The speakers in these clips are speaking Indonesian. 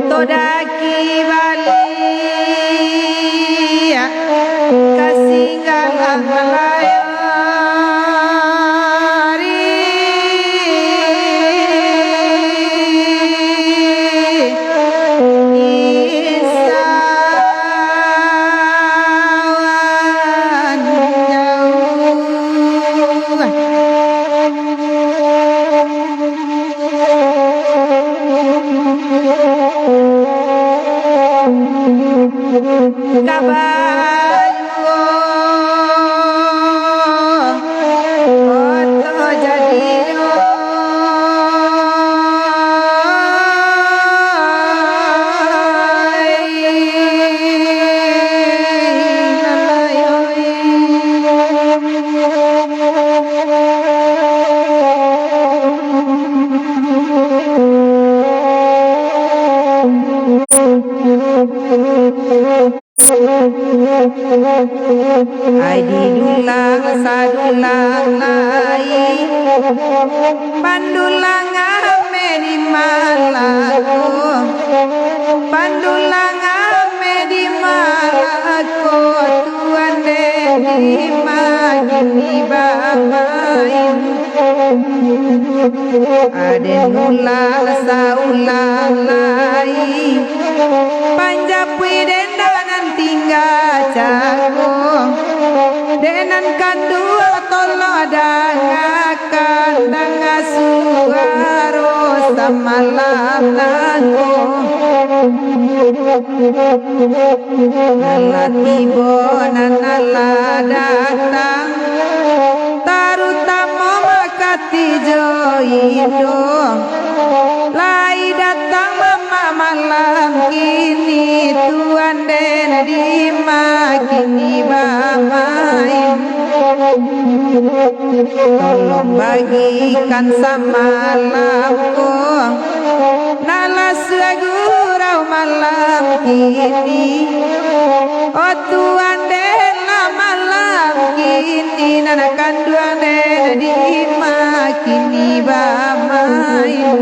Todaki Bali kasih galah Aididulang sadulang lai Pandulang ame di malaku Pandulang ame di malaku Tuan di magini bapain Adenulang saulang lai Panjapui dendanan tinggal jagung Denan kandua tolo dangakan Danga suaro samalam nangko Nala tibo nala datang Tarutamo makati joido Lai datang mama malam kini Tuan den di makini bamain Tolong bagikan samalamku Nala segurau malam kini Oh Tuan den malam kini Nana kanduan den di makini bamain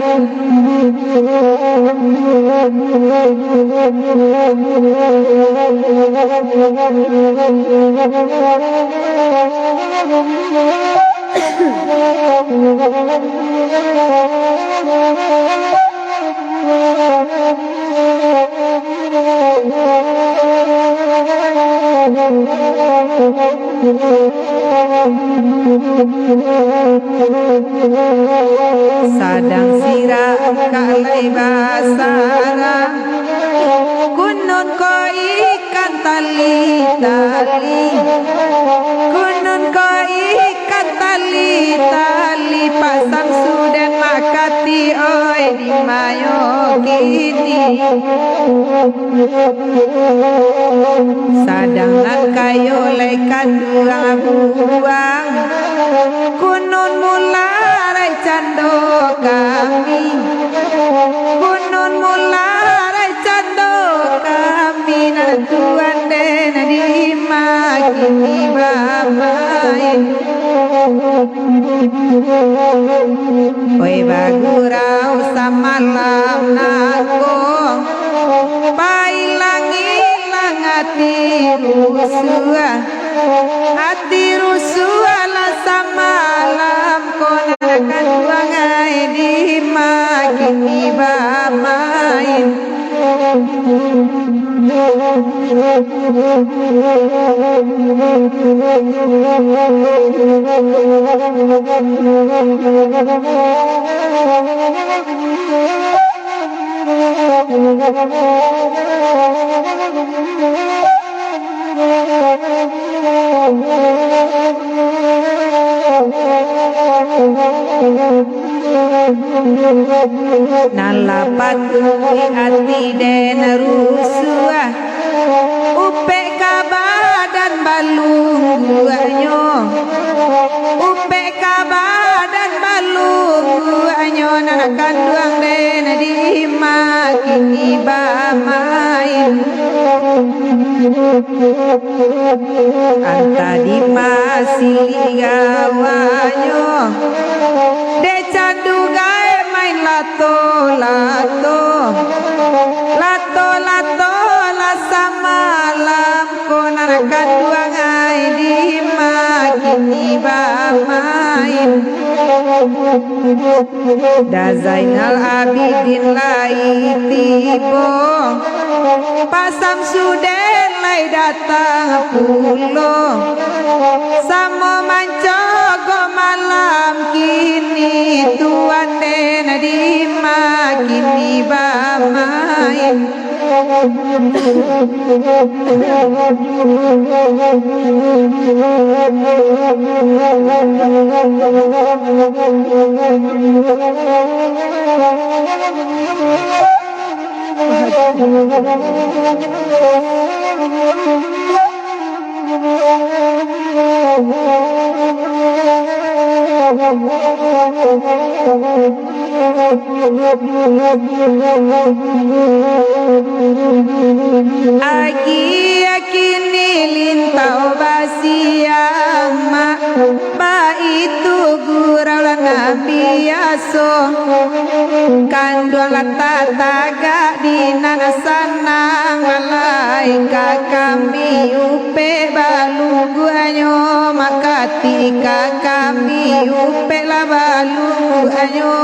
Sadang sirah kalai basara kunun ko ikan tali kunun ko ikan tali pasang sudan makati oi di mayo kini sadang kayo lekan dua buang kunun mularai cando kami kunun mularai cando kami natuan den di makini bamain oi bagurau samalam nako pailang hati rusua la samalam konakan wangai di makini bamain nalapat hati den rusua upe kabadan balungguanyo upe kabadan balungguanyo nanakan duang den di makini bamain anta di masiligawanyo de candu gae main lato la samalam konarakan duangai di makini bamain da Zainal Abidin lai tibo pasam suden lai datang pulo samo mancogo malam kini tuan den di makini bamain Agi yakini lintau basiama ba itu gurau nabi aso kandung tataga di nanasanang malaika kami upe balunggu anyo makati kami upe la balunggu anyo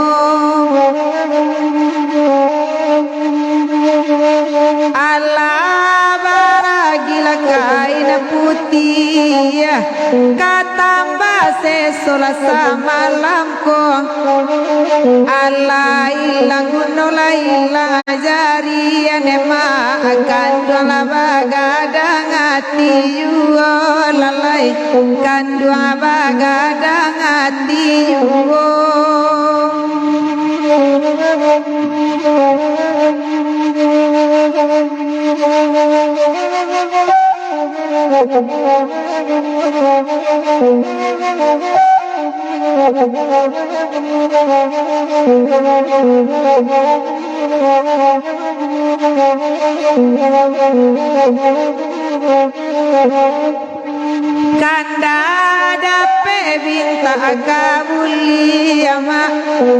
Allah baragila kain putih katamba sesola samalamko Allah ilang gunola ilang jari anema akan dua bagadang hati yuo lalai kan dua bagadang hati yuo Kanda dape binta kabuli ama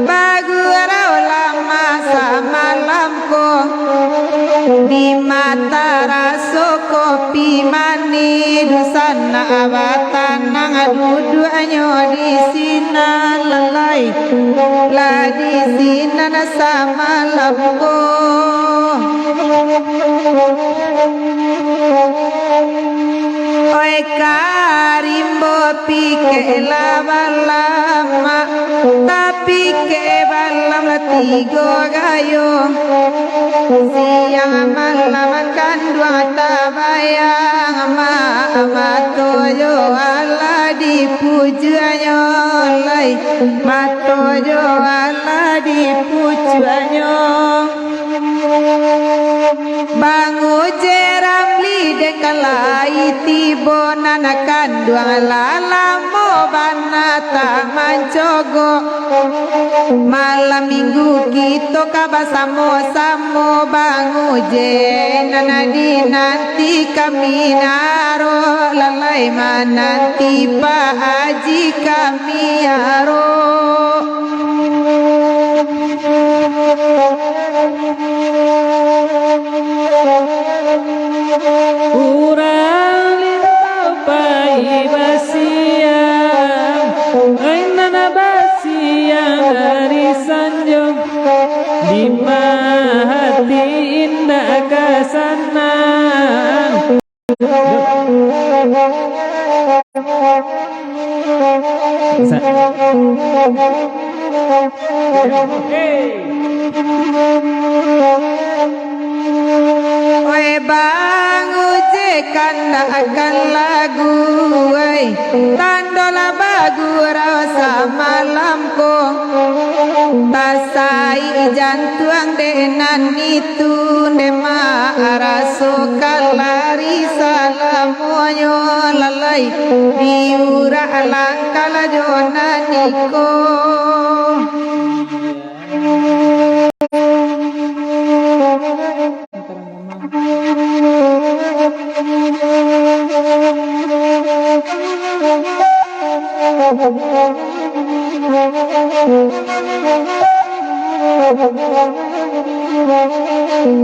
bagura lama samalamko di mata raso kopi mani dusana abatan nang dudu anyo di sina lalai la di sina na samalamko Oi karimbo tapi ke lama tapi ke balam latigo gayo siang malam kan dua tabayang ama toyo ala dipujuanyo lai matoyo ala dipujuanyo bangu jeramli dekalai tibo nanakan dua lalamo banata mancogo malam minggu kita kabasamo-samo bangu je nanadi nanti kami naro lalai mananti Pak Haji kami aro Urang lintau pai basiang Ainana basiang dari sanjung Lima hati indah kasana Oi bangu je kanda akan lagu oi tandola bagu rasa malamku tasai jantuang denan itu nema araso kalari salamoyo lalai diura langkala jonaniko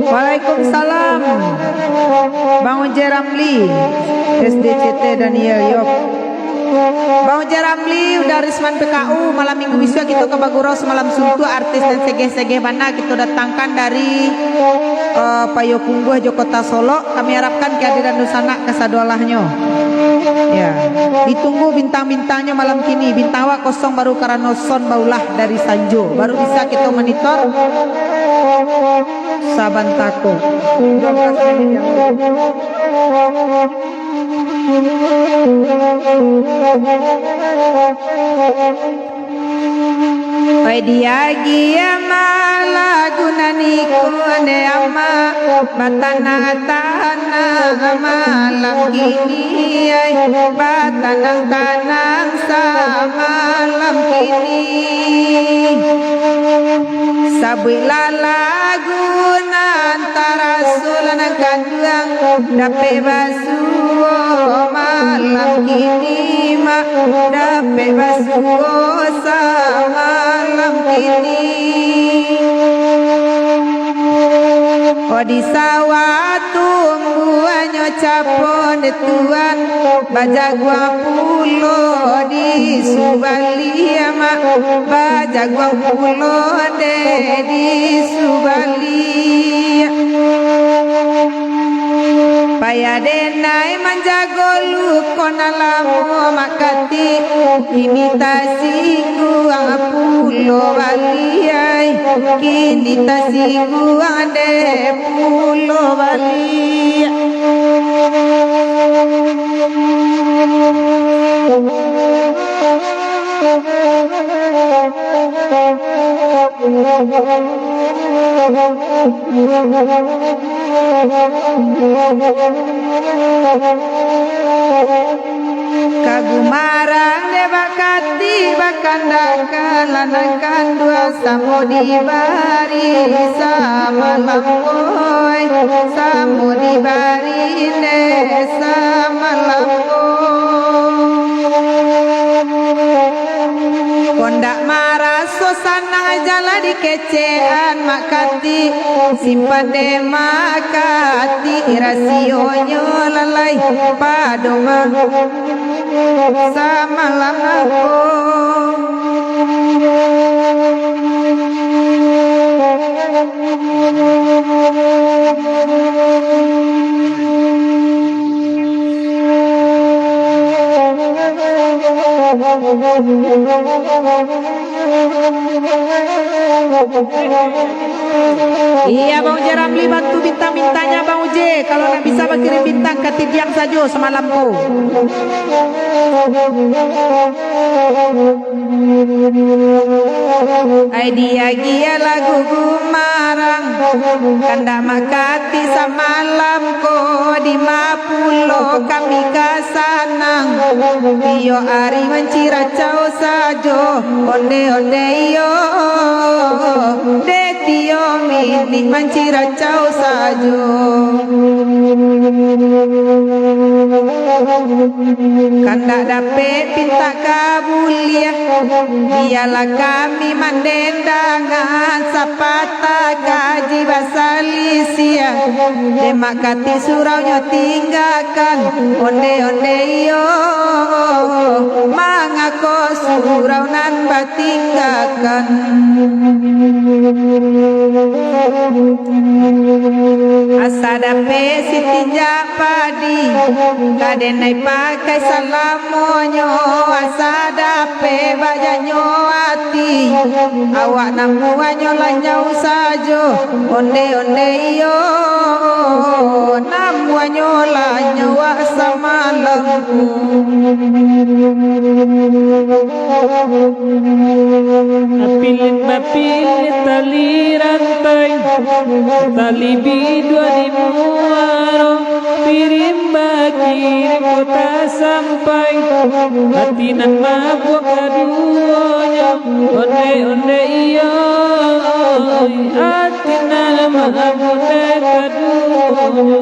Waalaikumsalam Bang Ujer Ramli SDCT Daniel Yop Bang Ujer Ramli udah Risman PKU malam minggu wiswa kita ke Baguros malam suntu artis dan sege-sege mana kita datangkan dari Payokungguh Jokota Solo kami harapkan kehadiran Nusana kasadolahnya ya ditunggu bintang-bintangnya malam kini bintawa kosong baru karena son baulah dari Sanjo baru bisa kita monitor Sabantako 12 menit Oi dia gia malagunani kone ama batana tanah malam kini ay batanang tanang sa malam kini sabila laguna antara sulan kanduang dape basuo malam kini ma dape basuo sa malam kini di sawah tumbuhannya capon tuan bajagwa pulo di Subali ama bajagwa pulo de di Subali payadenai manjago lukona lamu makati imitasi gua pulo waliai kini tasi gua de pulo waliai kagumarang de bakati bakandakan lanangkan dua samudi bari samalamboy samudi bari ne samalamboy kondak marah sosana jala di kecean makati simpan de makati rasionyo lalai padoma sama lamaku Iya Bang Uje Ramli, bantu bintang-bintangnya Bang Uje. Kalau nggak bisa Bang kirim bintang ke Tidiang saja semalamku. Dia gia lagu gumarang kanda makati samalam ko di mapulo kami kasanang tio ari mancira cao sajo onde onde yo de tio mini mancira cao sajo kanda dapet pinta kabulia dialah kami mandendangan sapata kaji basalisia demak kati suraunya tinggalkan onde onde yo mangako surau nan batinggalkan asadape sitinja padi kadenai pakai salamonyo asadape bajanyo ati awak namuanyo lanyau sajo onde onde yo namuanyo lanyau samalamku Apilin bapilin tali rantai tali bidua di muaro pirimba kirim kota sampai hati nan mabuk kaduanya onde onde iyo hati nan mabuk kaduanya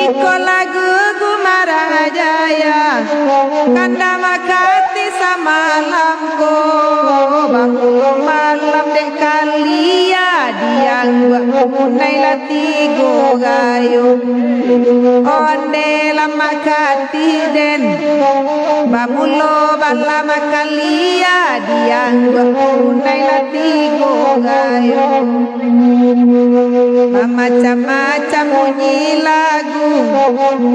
iko lagu gumarang jaya kanda makati samalamku bangun malam dek kalia diang bunai latigo gayo onde lama kati den bamulo balama kalia diang bunai latigo gayo macam-macam bunyi lagu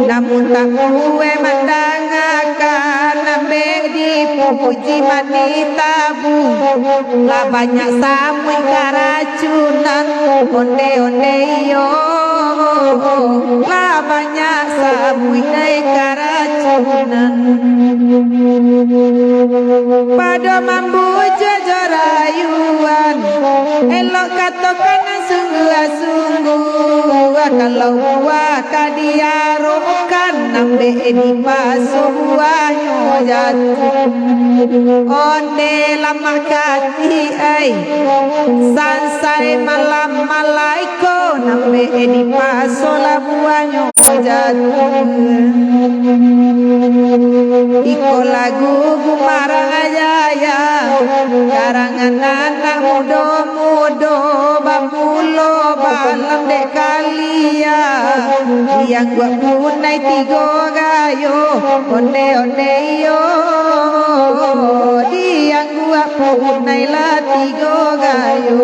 namun tak kue mendengarkan nambah dipuji manitabu lah banyak samui keracunan onde onde yo lah banyak samui keracunan pada mambu jajorayuan elok katakan sungguh-sungguh kalau buah kadiarokan nambe di pasuanyo jatuh onde lama kati ai sansai malam malaiko nambe di pasola buanyo jatuh iko lagu gumarang jaya karangan anak mudo-mudo bamulo balam dek kalia yang gua punai tigo gayo onde onde yo yang gua punai la tigo gayo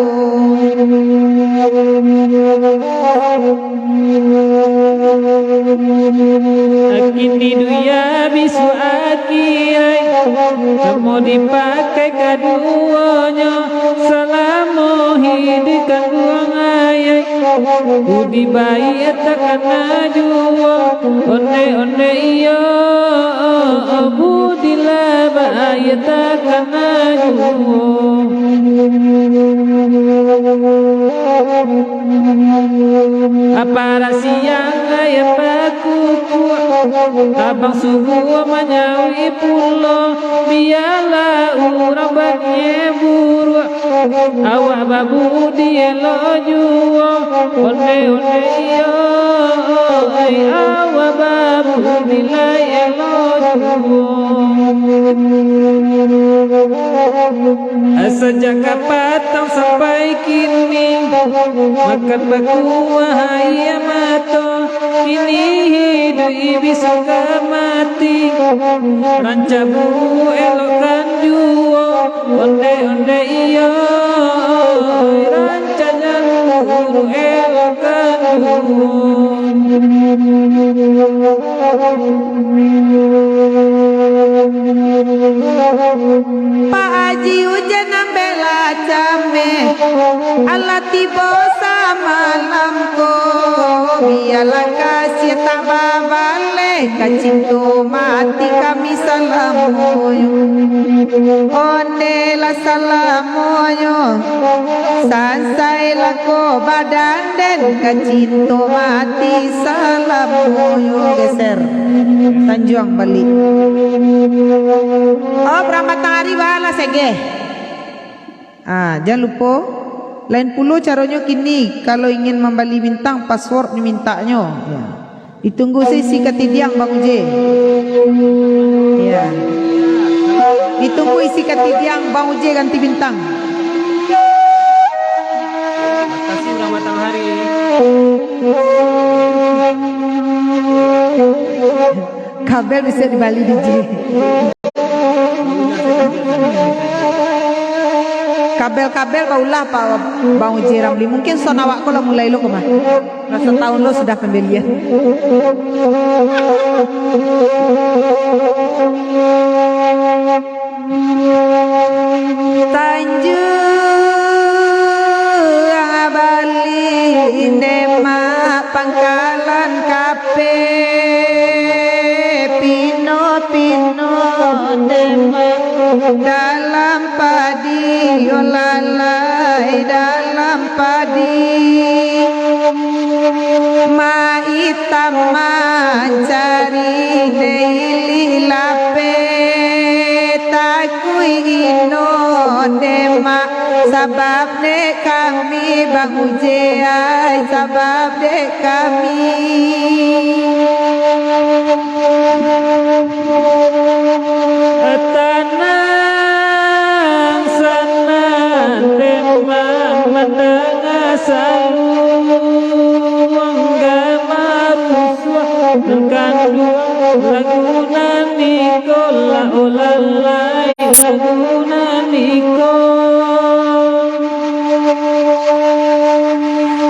Kini duya bisu akiai semua dipakai keduanya selama hidupkan buang ayai budi bayi takkan jua onde onde iyo budi lah bayi takkan jua apa siang ayam bakuku abang subuh menyawi pulau biarlah urang bagnya buru awak babu dia lo juo onde onde yo awak babu nilai lo juo sejak patang sampai kini makan bakuah ayam mato ini hidup bisa mati rancabu elokkan juo onde onde iyo rancanya guru elokkan juo tiba samalamku biarlah kasih tak babale kacinto mati kami salamoyo onela salamoyo sansai lako badan den kacinto mati salamoyo geser Tanjuang balik. Oh berangkat hari bala sege. Jangan lupa lain puluh caranya kini kalau ingin membeli bintang password dimintanya. Ya. Ditunggu sih ketidiang Bang Uje. Ya. Ditunggu isi ketidiang Bang Uje ganti bintang. Makasih udah matahari. Kabel bisa dibalik DJ. Kabel-kabel baulah Pak Bang Uji Ramli. Mungkin sonawak ko lah mulai lo kemah. Rasa tahun lo sudah pembelian. Tanjung Bali Demak Pangkalan Kape Pino Demak dalam padi olalai dalam padi maitam mencari deili lape takui ino demak sabab de kami Bang Uje ai sabab de kami Tanang sana Demak mendengar saluang gamaruswa mengkandung laguna nikola olalai laguna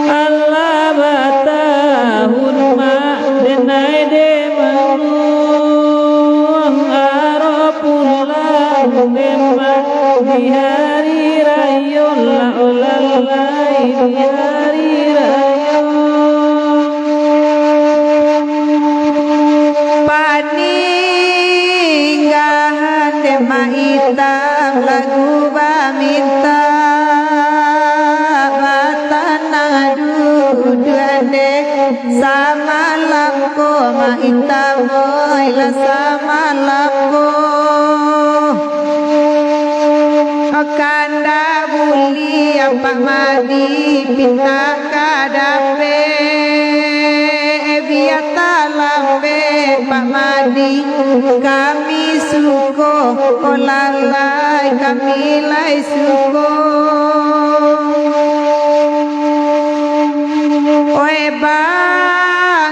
Allah batahun ma denai de menuang arapulah demak di hari raya la olalai di hari raya paninggahan demak hitam lagu baminta sama lamko maita boy la sama lamko kanda buli apa madi pinta kadape biata lambe pak madi kami suko olalai kami lai suko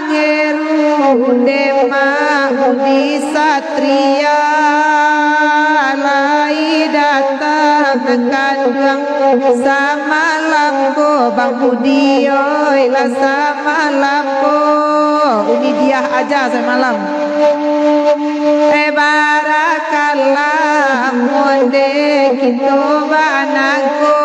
Bangeru Demak Budi Satria lai datang kandang sama lampo Bang Budi oi lah sama lampo ini dia aja saya malam barakallah monde kita banako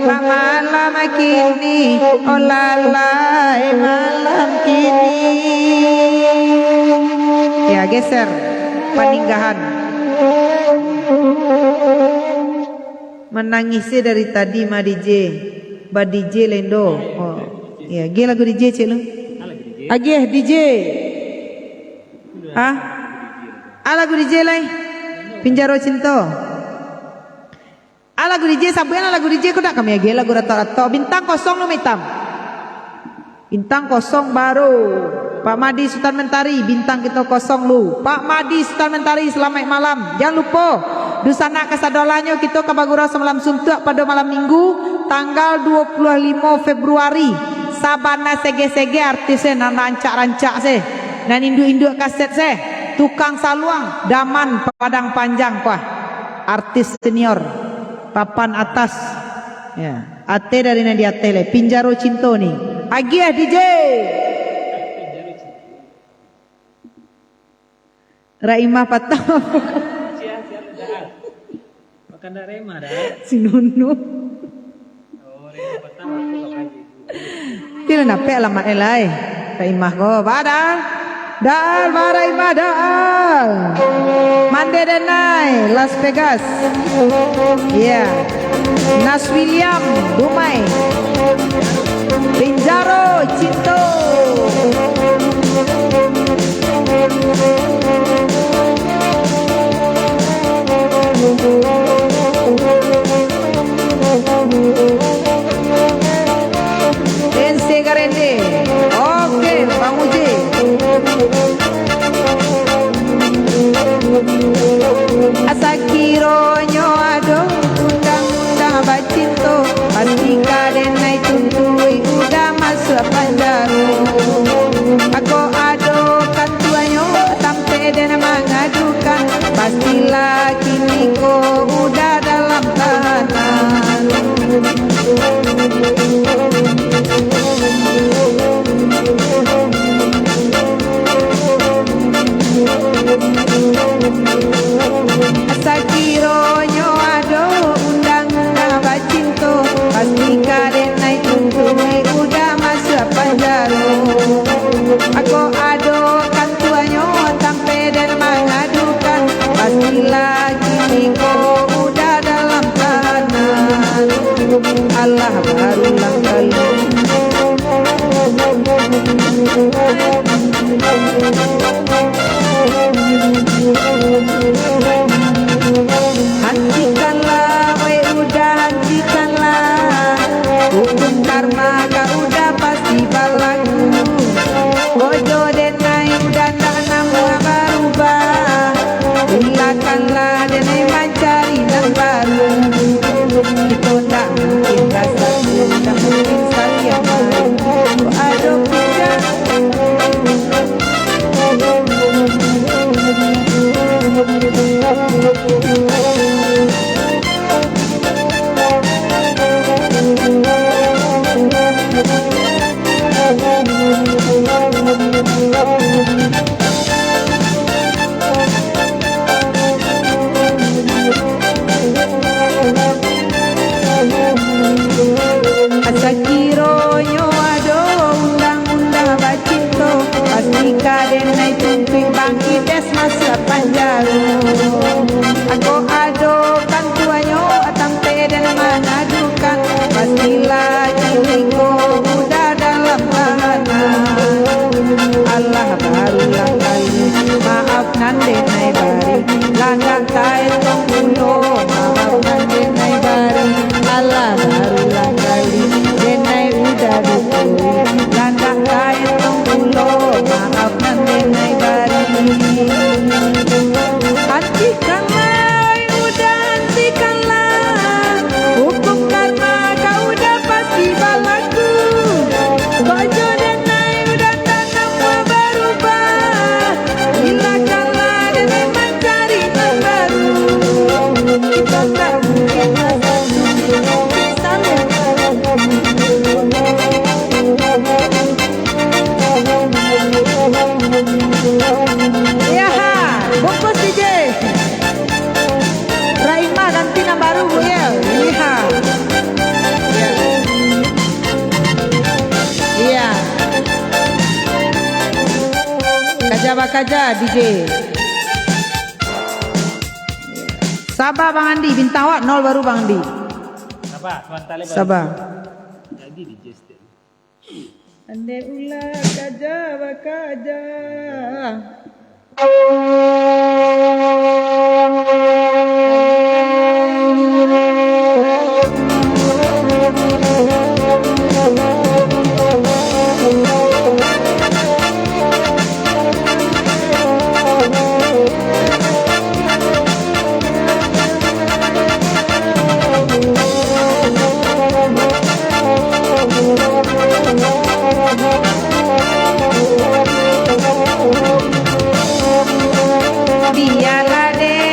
malam kini olalai malam kini ya geser paninggahan menangisi dari tadi ma DJ ba DJ Lendo oh ya ge lagu DJ cek lu age DJ lagu DJ lai Pinjaro Cinta lagu DJ sampean lagu DJ kau tak kami lagi lagu rata-rata bintang kosong lo hitam bintang kosong baru Pak Madi Sultan Mentari bintang kita kosong lu Pak Madi Sultan Mentari selamat malam jangan lupa dusana kasadolanyo kita ke Bagura semalam suntuk pada malam minggu tanggal 25 Februari sabana sege-sege artisnya nana rancak-rancak se nan induk-induk kaset se tukang saluang daman padang panjang kuah artis senior papan atas ya ate dari nadi atele Pinjaro Cinto nih agia DJ Raimah Patah Makan dah Rema dah. Si Nunu. Oh, Rema pertama aku lagi. Tila na pe alamat elai. Kay imah ko badal. Dal baray madal. Monday the night Las Vegas. Yeah. Nas William Dumai. Pinjaro Cinto. Dense Garende. Oke, Bang Uji. Asakironyo ado undang-undang bacinto pastika denai tuntui udah masuk panjaru. Aku ado kan tuanyo sampai dan mengadukan pastilah kini ko udah dalam tahanan. Asakironyo ado undang-undang bacinto pastika denai tuntui udah masuk panjaru. Aku ado kan tuanyo sampai dan mengadukan pastilah kini ko udah dalam tahanan. Allah berulang kali. Hentikanlah, weh udah hentikanlah. Hukum karma kau udah pasti berlaku. Bojo denai udah tak nama berubah. Hilakanlah denai mencari yang baru. Itu tak mungkin rasa, tak mungkin saja main. Aduh tidak. Asakironyo ado undang-undang bacinto pastika denai tuntui bangkit des masa panjaru. Aku ado kan tuanyo sampai dan mengadukan pastilah kini ko udah dalam tahanan. Allah barulah kali maaf nande nai bari langgang tae tong ulo maaf nande nai bari. Allah barulah kali denai udah dukui langgang tae tong ulo maaf nande nai bari. Hentikanlah, udah hentikanlah. Hukum karma kau udah pasti berlaku. Bojo denai udah tak nama berubah. Hilakanlah denai mencari yang baru. Kita tak mungkin ya ha, bungkus DJ Raima ganti nama baru ya, lihat. Iya. Kaja bakaja DJ. Sabah Bang Andi, bintang awak 0 baru Bang Andi. Sabah, tuan tali baru. Sabah. Jadi di gesture. Ande ulah kaja bakaja. Sale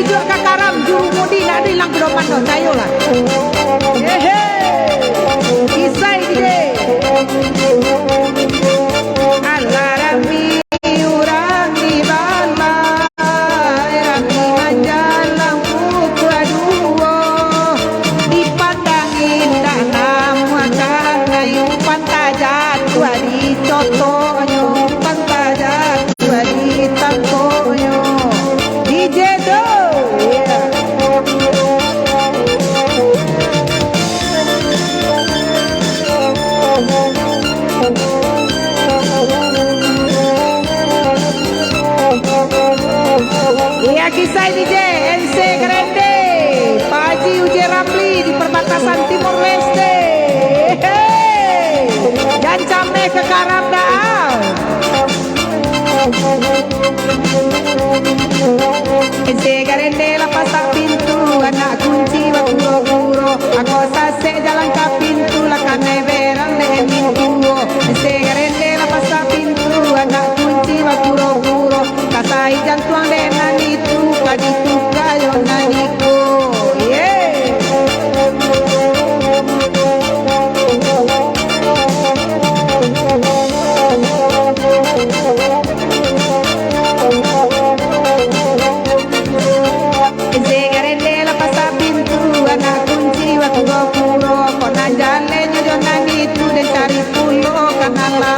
juga kakaram juru mudi nak ada hilang pedoman no tayo lah. Hehe. Kisah gede. Alarami urang di balai rami manjalang buku aduo dipandangin dah nama kayu pantajat tua di totonyo pantajat tua di tangkonyo DJ do yeah. Iya kisah DJ NC Grande Pak Haji Uji Ramli di perbatasan Timor Leste. Hey, dan camne ke Karam Daal. NC Grande lah pasak pintu anak kunci wakuro-kuro aku sase jalan ke pintu lah kane berang le pintu. NC Grande lah pasak pintu anak kunci wakuro-kuro kasai jantuang le nani tu kaditu kayo naniko yeah. Segarende la pasa pintu anak kunci waktu gopuro kona jale nyojo nani tu dan cari pulo kanala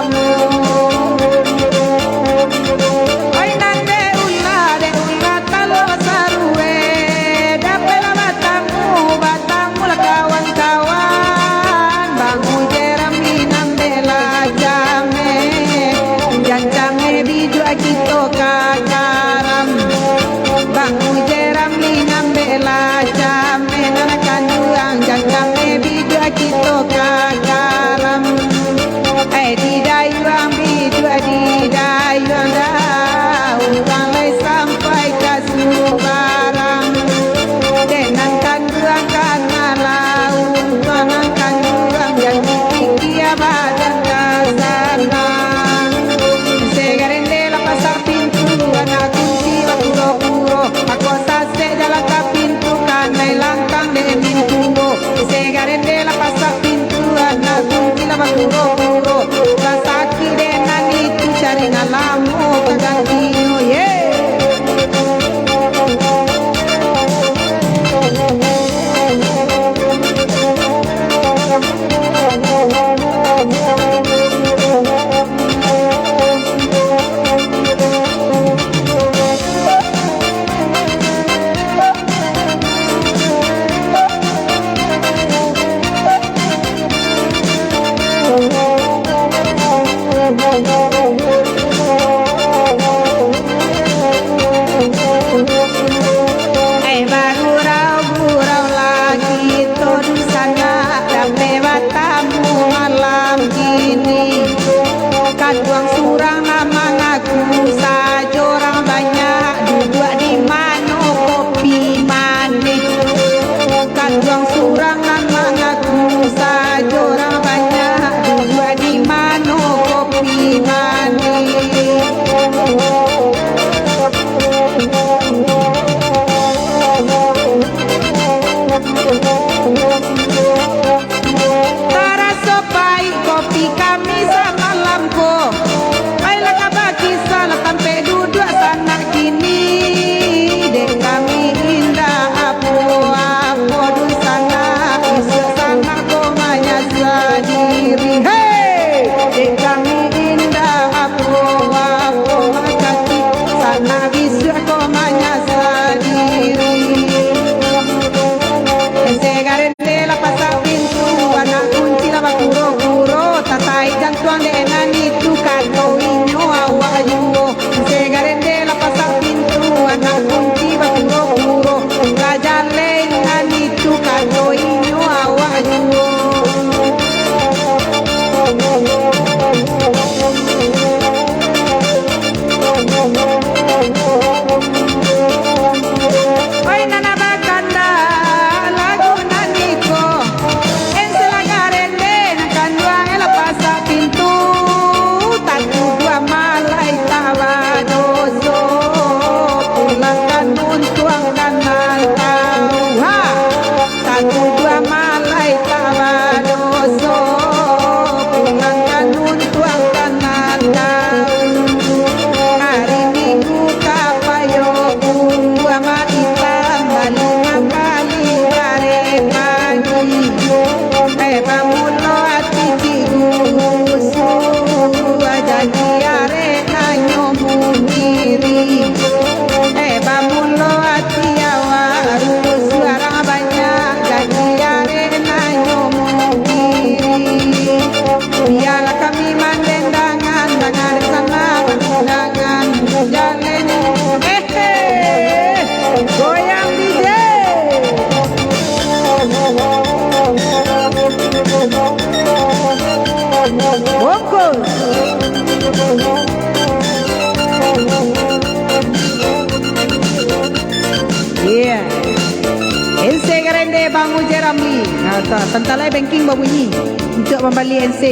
Tentalai banking berbunyi untuk membeli NC.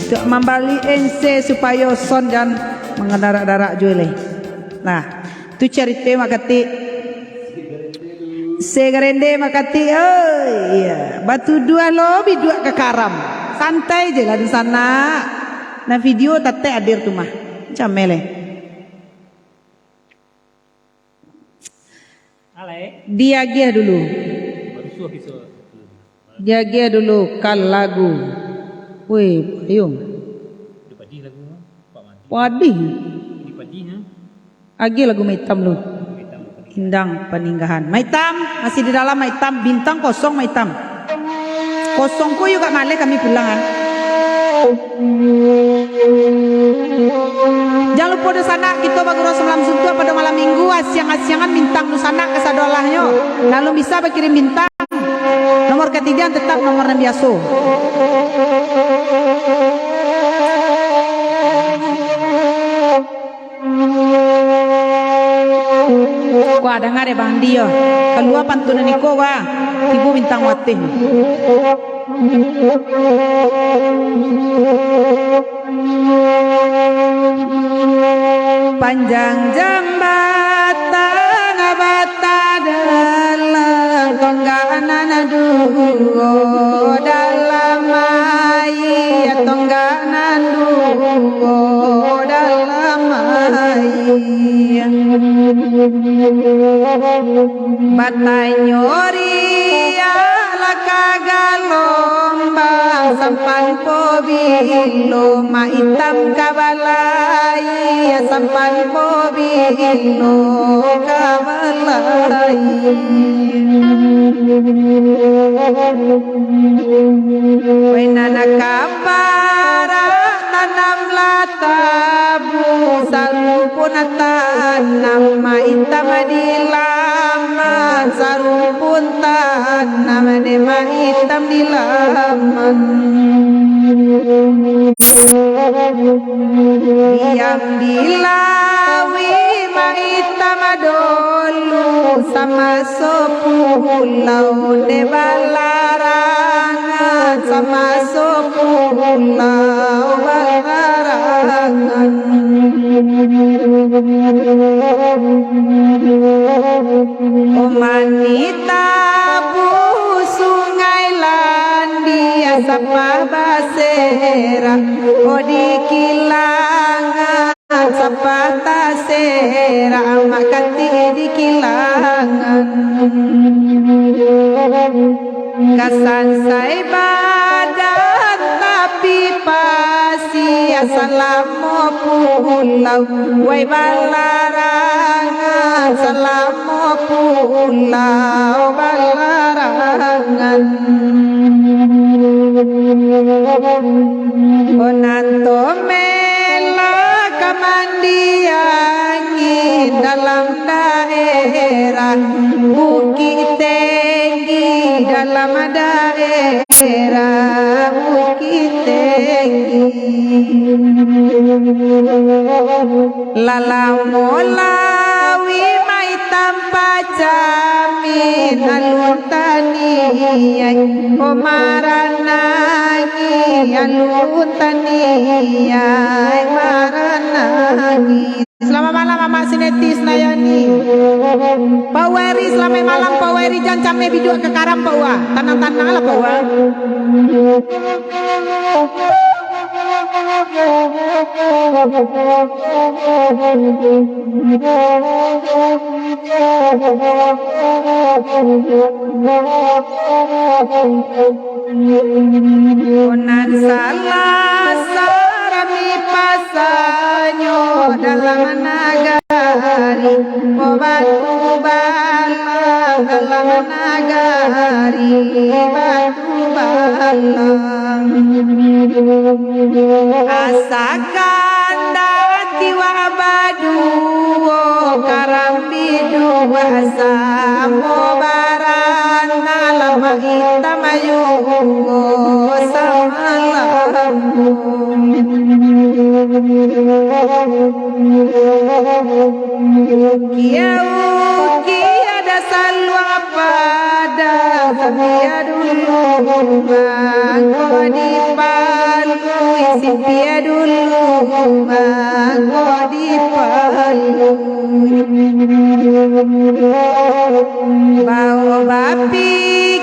Untuk membeli NC supaya son dan mengendarak-darak jual. Nah, tu cerita makati. Segerende makati. Oh iya, batu dua lobi dua ke karam. Santai je lah di sana. Nah video tate hadir tu mah. Macam mele. Dia dulu. Dia dulu kal lagu. Woi, ayung. Wadi. Agi lagu Maitam lu. Indang peninggahan. Maitam masih di dalam Maitam, bintang kosong Maitam. Kosongku juga malek kami pulang. Jangan lupa di sana kita baguro semalam suntuk pada malam minggu asiang-asiangan bintang di sana kesadolahnya. Lalu bisa berkirim bintang. Nomor ketiga tetap nomor yang biasa. Wah dengar ya Bang Dio. Keluar pantun niko wah. Ibu bintang watih. Panjang jambatan abata dalam tongganan duo dalam air tongganan duo dalam air batai nyori ala kagalombang sampan pobilo maitam kabalai sampan pobilo kabalai wenana kapara tanam latabu sarupun tanam maitam dilaman sarupun tanam maitam dilaman diam dilawi maitam dolu sama sepulau de balarangan sama sepulau balarangan Omanita bu sungai landia sapa basera odi kilangan sapa tasera makati di kilangan kasan sai badan tapi pasi assalamu pulau wai balarangan assalamu pulau balarangan onato mela kamandiangi dalam daerah Bukit Tinggi dalam daerah Bukit Tinggi lalamolawi maitam pacamin alun taniyai omaranagi alun taniyai maranagi. Selamat malam Mama Sinetis Nayani. Pak Weri selamat malam Pak Weri jangan camai biduk ke karam Pak Wa. Tanang-tanang lah Pak Wa. Onan salah sarami pasanyo dalam nagari batu balang dalam nagari batu balang asakan dati wabaduo karambidu wasamo barana lama hitam ayungo samalammu Kiau ada salwa pada dia dulu mangko dipalu bau bapi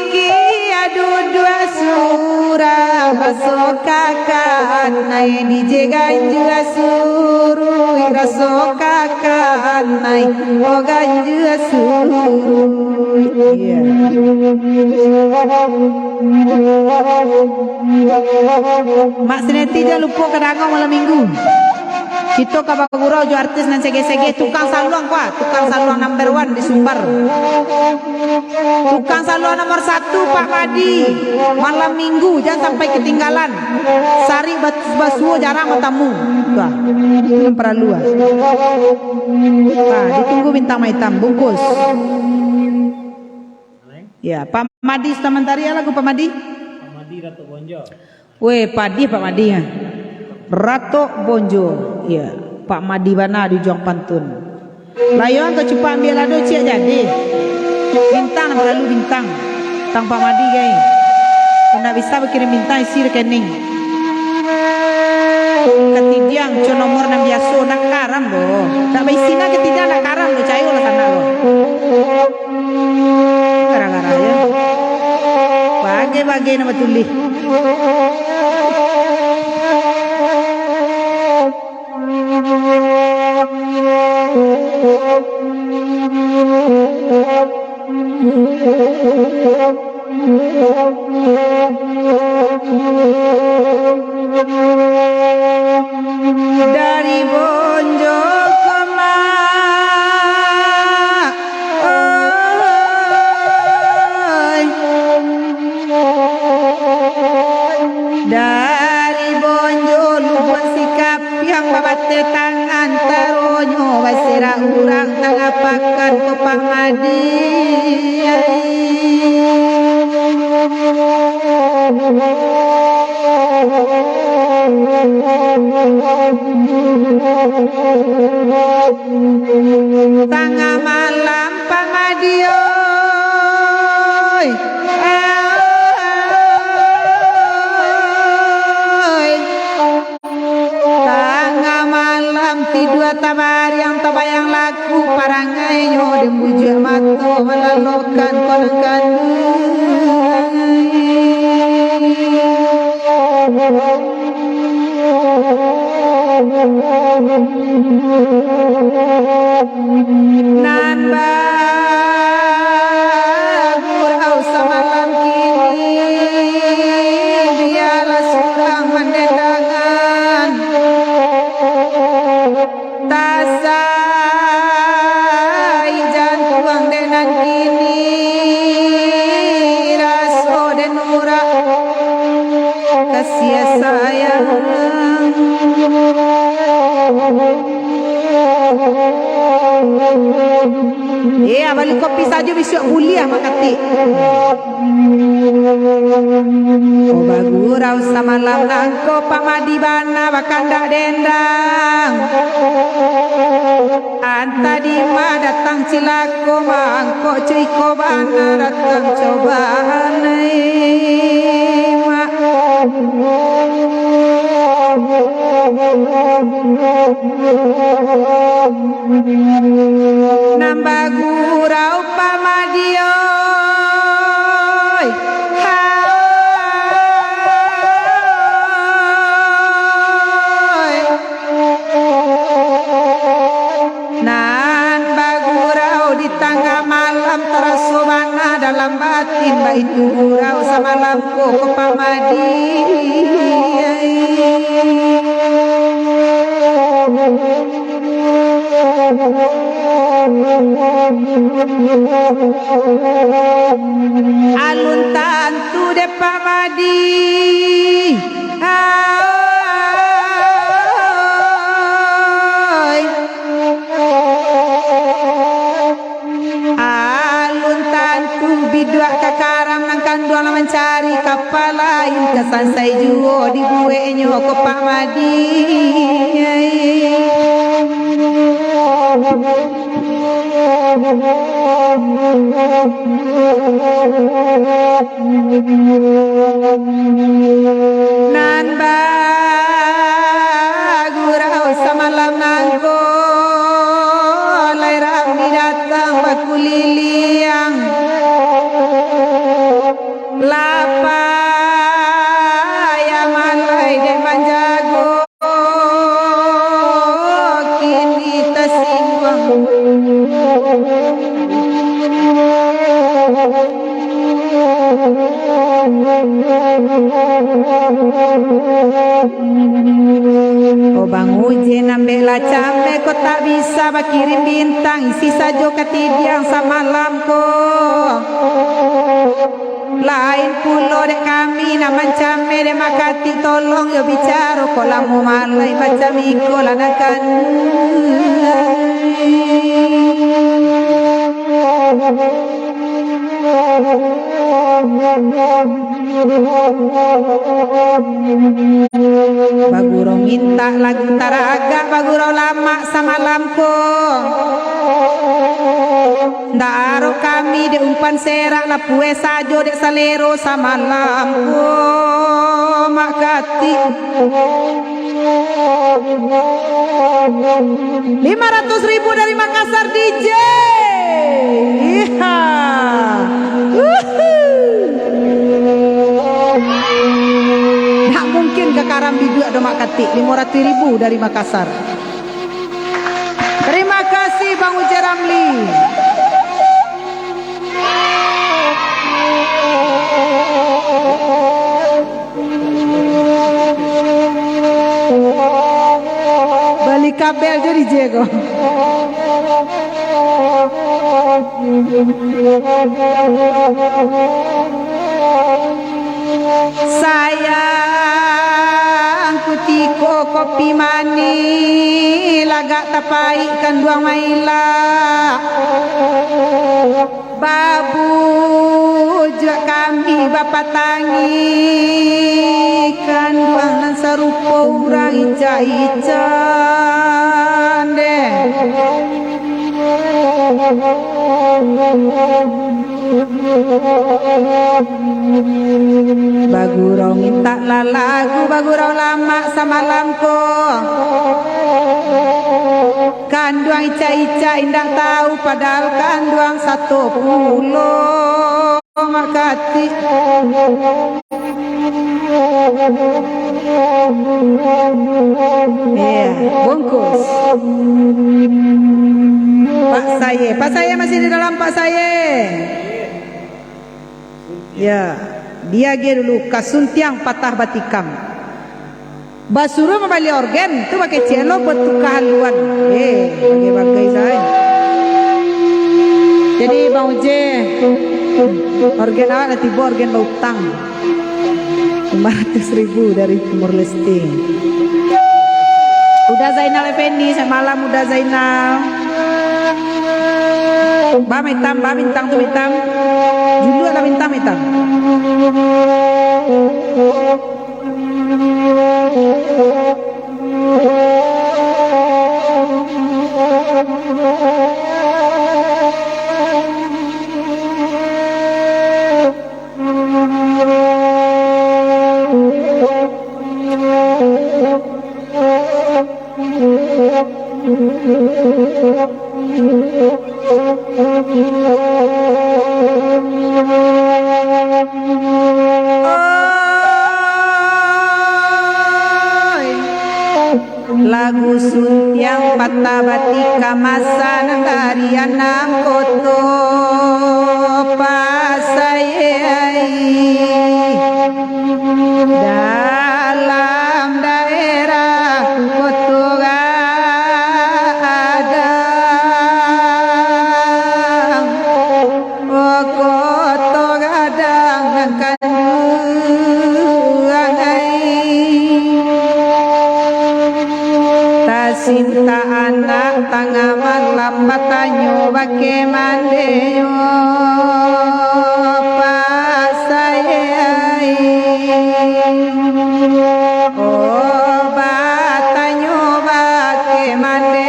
ki adu dua surah raso kakak naik di ganju asuru raso kakak naik o ganju asuru Mak Seneti dia lupa kadang malam minggu. Kita kabagurau jo artis nan sege-sege tukang saluang tukang saluang number 1 di Sumbar. Tukang saluang nomor 1 Pak Madi. Malam minggu jangan sampai ketinggalan. Sari basuh jarang tamu. Wah, belum perlu. Nah, ditunggu bintang hitam bungkus. Ya, Pak Madi sementara lagu Pak Madi. Pak Madi Ratu Bonjo. Weh, padi Pak Madi ya. Ratu Bonjo. Ya, Pak Madi bana di Juang Pantun. Layon to cepat ambil lado cia jadi. Bintang berlalu bintang. Tang Pak Madi guys. Kena bisa berkirim bintang isi rekening. Ketidiang co nomor nang biasa nak karam loh. Tak baisina ketidiang nak karam loh cayo lah sana loh. Gara-gara ya. Bagai-bagai nama tulis. Dari Bonjo ke dari Bonjo lupa sikap yang babate tangan taronyo basira urang tangapakan ke Pak Madi tengah malam Pak Madi oi tengah malam tidur tabar yang tabayang laku parangai nyo dembujuk mato melalokan konangkan nan bagurau semalam kini dialah surang mendendangan tasai jantuang denan kini raso denura kasih sayang balik kopi saja besok kuliah makati. Oh bagurau samalam nangko Pak Madi bana bakanda dendang. Anta dima datang cilako mangko cuiko bana datang cobaan mak. Nambah gurau Pak Madi oi hai nan bagurau di tengah malam terasubana dalam batin baik gurau samalamku ke Pak Madi alun tantu de Pak Madi alun tantu bidua kakarang nang kandung mencari kapal lain kesansai juo dibuenyo ke Pak Madi nan ba nambela cambe ko tak bisa bakirim bintang isi sajo ketidiang samalam ko lain pulo dek kami naman cambe dek makati tolong yo bicara ko lamu malai macam iko lanakan baguro minta lagu taraga baguro lama samalamku ndaro kami de umpan serak la pue sajo de salero samalamku makati 500.000 dari Makassar DJ. Iya. Nggak mungkin ke Karambi juga ada makati 500.000 dari Makassar. Terima kasih Bang Uce Ramli. Bali kabel jadi jego. Sayang kutiko kopi mani lagak tapai kanduang maila babu juga kami bapak tangi kanduang lan sarupo urang ica-ica deh bagurau minta lagu bagurau lama samalamku kanduang ica-ica indah tahu padahal kanduang 10 makati bungkus Pak saya masih di dalam Pak saya. Ya, dia dulu kasuntiang patah batikam. Basuru membeli organ tu pakai cello buat kehaluan. Bagai-bagai saya. Jadi Bang Uce, organ awak tiba organ bautang 500.000 dari Timur Leste. Udah Zainal Effendi semalam udah Zainal. Ba hitam tu hitam. Judul ada hitam. Lagu suntiang patah batika masa nang dari anam koto pasayai dalam daerah koto gadang koto gadang akan cinta anak tengah malam batanyo bake mandeyo pasayai oh batanyo bake mandeyo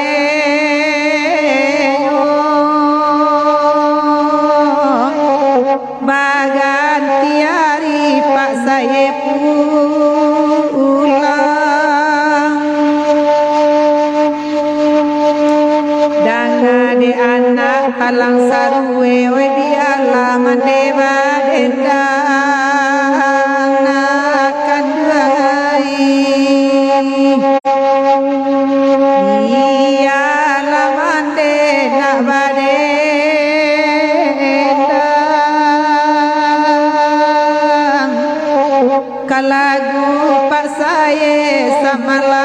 baganti hari Pak saya anak talang sarue we diala mandeva dendang akan duai diala mande nak badendang kalagu Pak saya samalam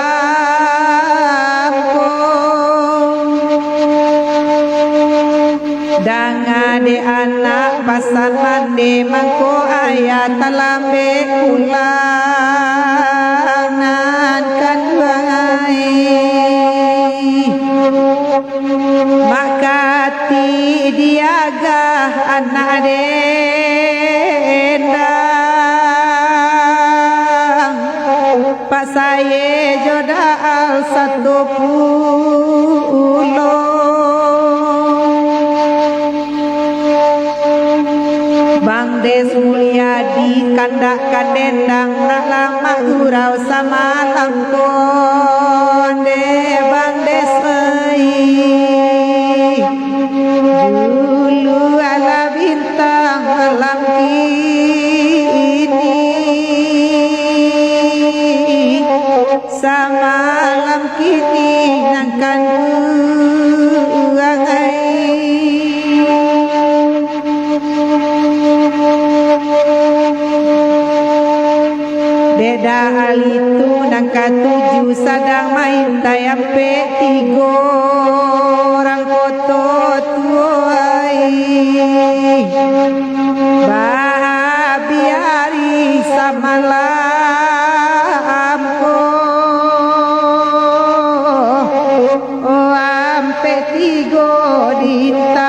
mande mangko ayat talambe ulangan kanduai makati diaga anak dendang pak saya joda al satu pulau Bang Des Mulyadi kandak kadendang nak lama urau sama langkonde Bang Des dulu ala bintang malam kini sama malam kini nangkan Deda alitu nangka tujuh sadang main tayampe tigo orang koto tuai bahabiari samalam ko ampe tigo ditayo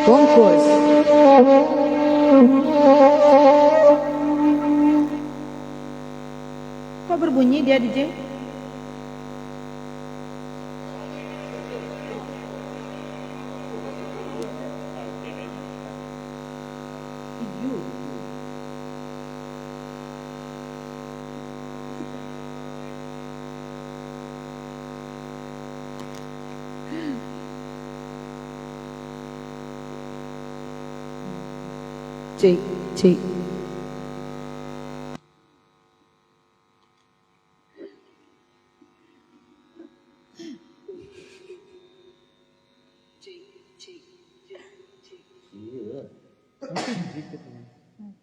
bungkus kok berbunyi dia DJ cik cik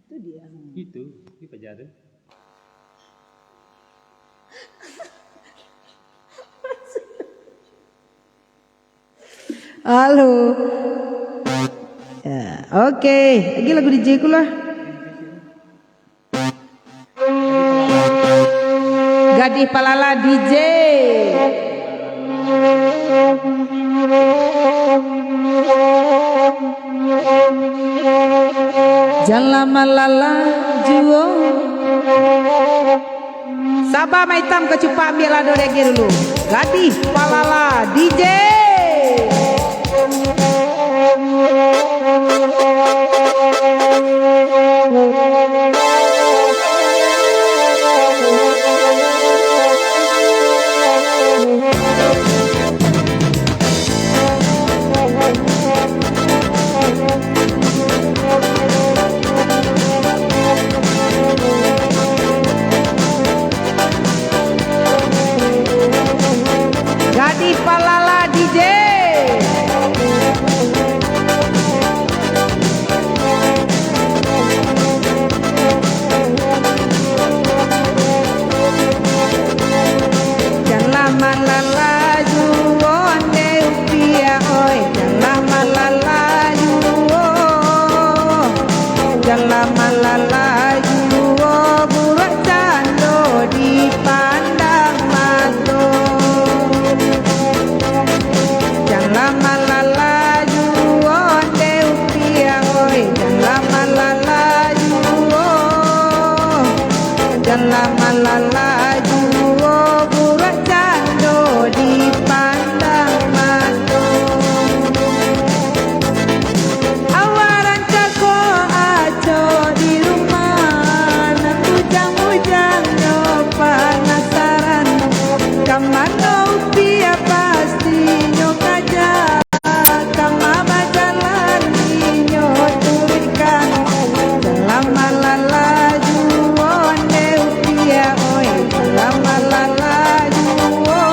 itu dia itu di penjara halo ya, oke lagi lagu DJ ku lah Gadih Palala DJ Jala malala juo Sabah maitam kecupa ambil ado regi dulu Gadih Palala DJ Gadih Palala DJ Jangan malala juon de upia oi Jangan malala juo Jangan malala juo burak cando dipandang mato Jangan malala juon de upia oi Jangan malala juo Jangan malala juo burak cando dipandang mato Awaran cako aco di rumah Nang ujang-ujang no penasaran Kamano upia pasti nyo kaja Kamama jalan nyo turikan Dalam malala juon de upia oi Dalam malala juo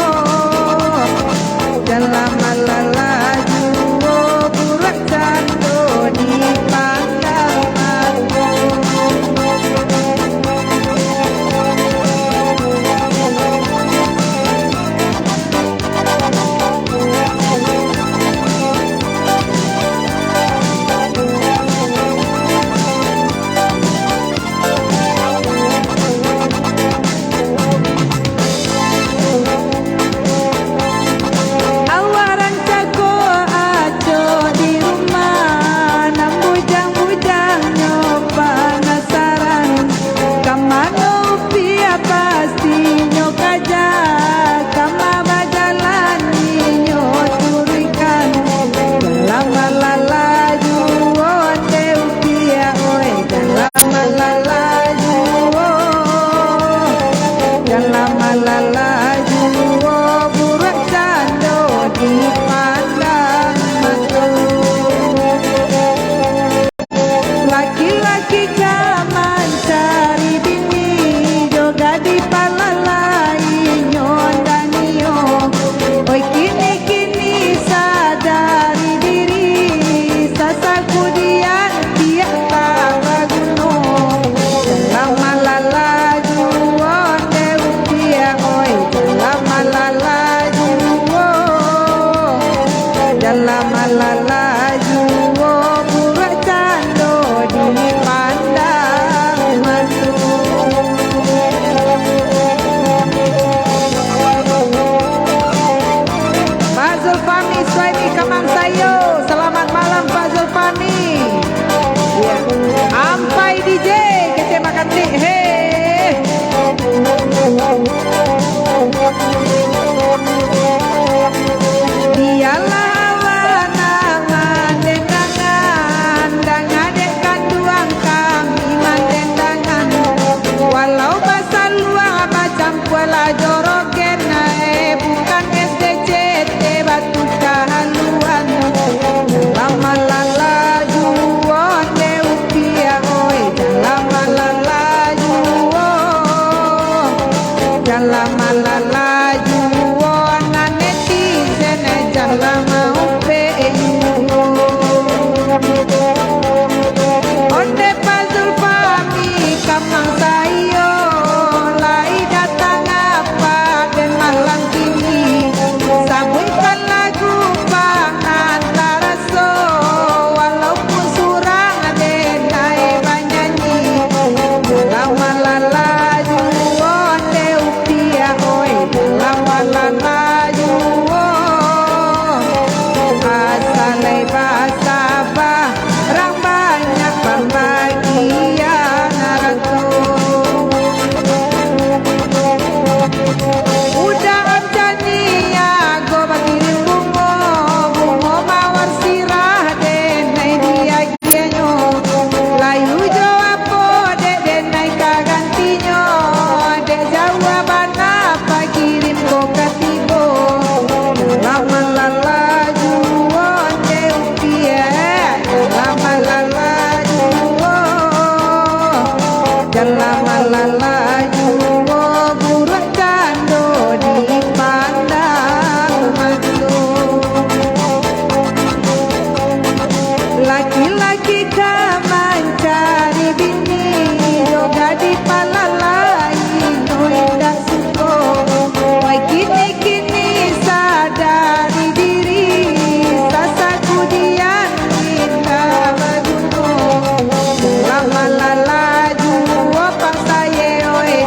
Dalam malala juo burak cando dipandang mato Jalaman lalaju burung cando dipandang mandu. Laki-laki mencari bini yoga di palalai no indah suko. Wai kini sadari diri sasaku dian indah baguno. Lama lalaju opang saye oe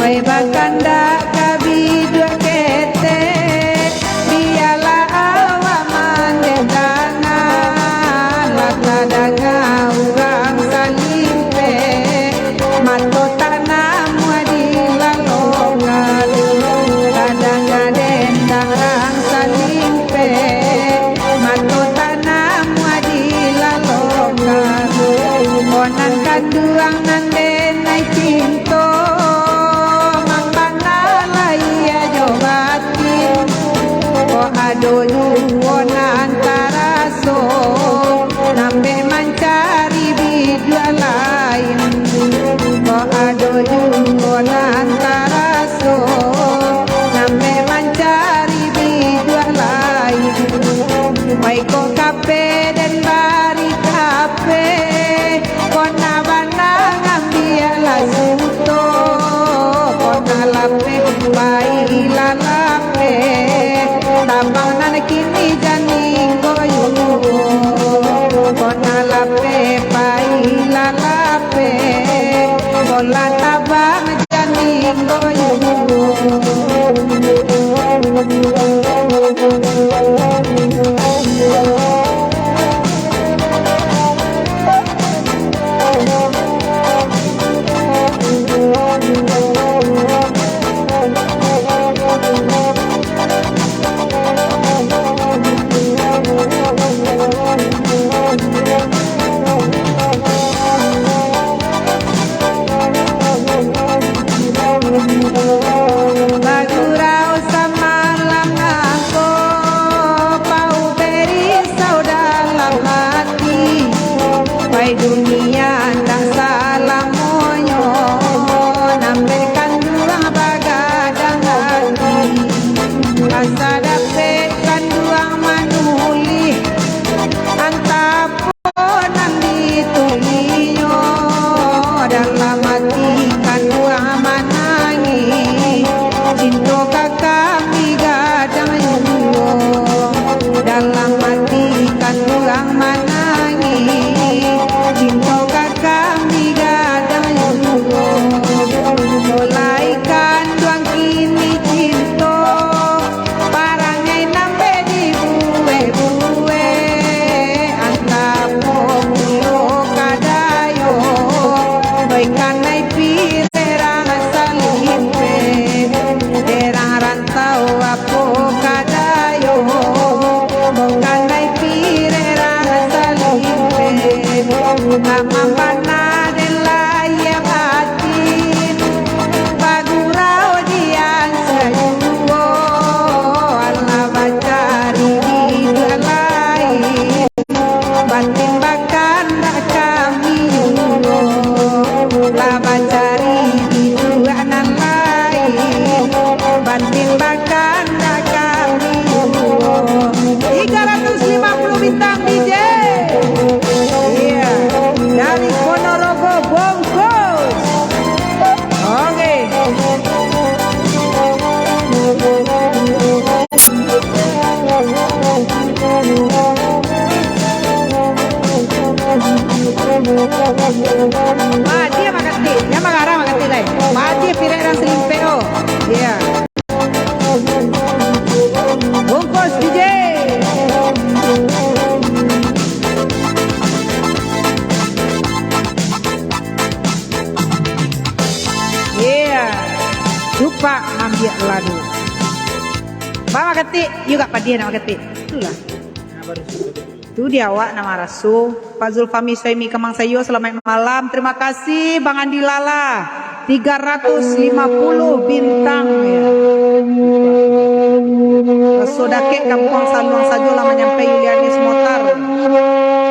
Mai bakanda kabi dua kete biala awa mandedana lakadanga urang salimpe mato tanah muadila longan kadanga dendang salimpe mato tanah muadila longan onan kaduang nanden nai cinto ado nyuwona antara so nambe mencari bidua lain kok ado nyuwona antara so nambe mencari bidua lain baik kok kape dan bari kape kona bana ngambil asunto kona lape baik lalape tabang nana kini jani goyu kona lape pai lalape kola tabang jani goyu Bagurau samalang aku pau beri saudara hati pai dunia tak salah monyo nampilkan dua bagadang hati asa dapetkan dua manuli antaponan ditulinyo dalam hati kan dua manangi cinta kami gadang yuwo dalam hati kan dua manangi cinta kami gadang yuwo mulaikan duang kini cinta parangai nambe di buwe-buwe antapo mulo kadayo baikan nai pirerang salimpe derang rantau apo kadayo baikan nai pirerang salimpe amambana delaya batin bagurau dian sayuwo ala bacari di lain batin bakanda kami yuwo laba cari di dua lain batin bakanda kami yuwo 350 bintang DJ iya dari Ponorogo Bongkos oke dia makati, dia mengarah makati lain. Dia pirerang selimpeo. Iya. Bungkus DJ. Iya. Lupa ambil ladu. Bawa makati, juga padia nak makati. Itulah. Itu dia awak nama Rasul Pak Zulfami Suhaimi Kemang Sayo. Selamat malam. Terima kasih Bang Andi Lala 350 bintang ya. Sodake Kampung Saluang Sajo lah menyampai Yulianis Motar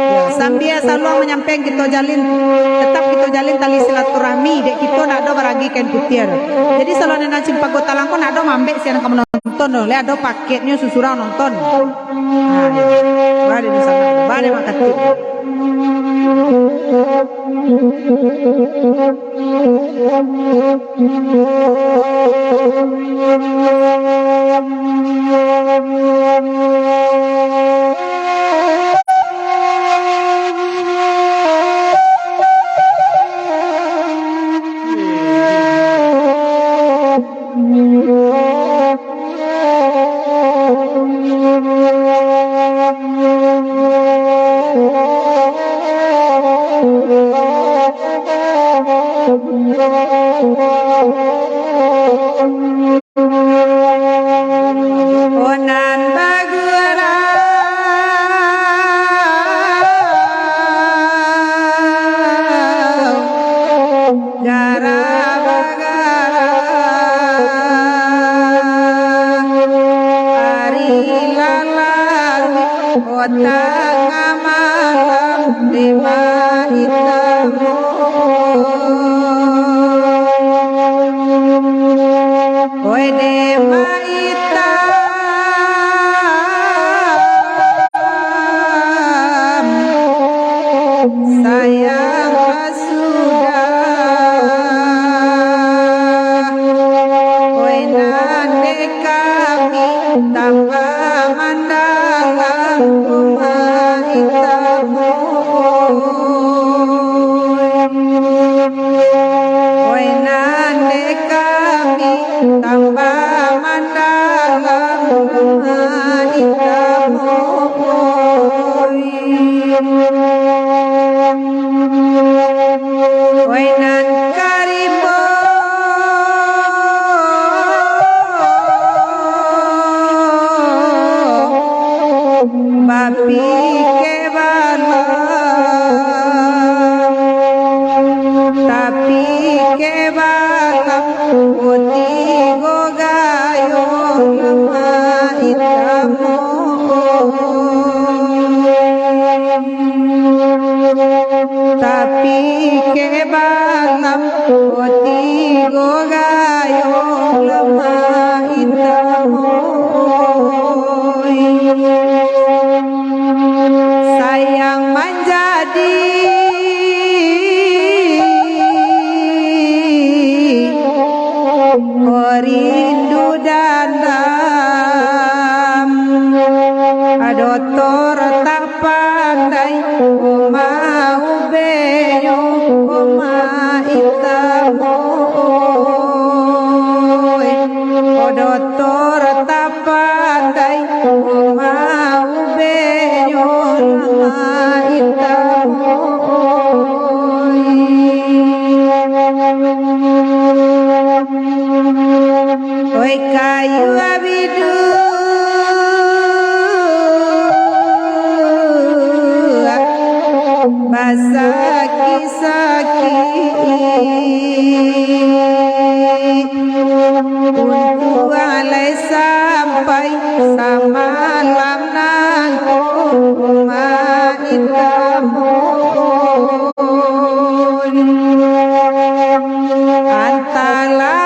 ya, sambil Saluang menyampai kita jalin tetap kita jalin tali silaturahmi dek kita nak ada baragi kain putih. Jadi selalu nena cimpa kota langkon nak ada mambek siang kamu nonton loh, lihat ada paketnya susurang nonton. Nah, bade di sana, bade makati. ilalalui tengah malam lima hitam oi dema hitam sayang sudah oi nande kami tanpa mandalang rumah hitam oi nande kami tanpa mandalang rumah hitam oi nan karimbo bapi ke balam tapi ke balam putih gogayong lemah hitam tapi ke balam putih gogayong lemah hitam sayang menjadi rindu dandam adotor tak pandai mau beyo oma hitam adotor tak pandai mau beyo oma hitam oi kayu abidu basaki-saki untuk alai sampai samalam nanti rumah hitam antara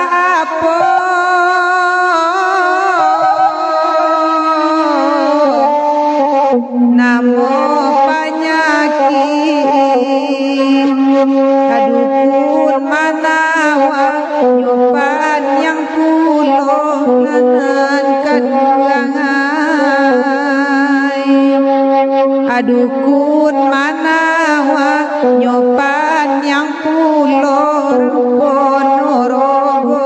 apa namo penyakit adukun manawa nyoban yang pulau lanan kaduangai adukun manawa nyoban yang pulau Ponorogo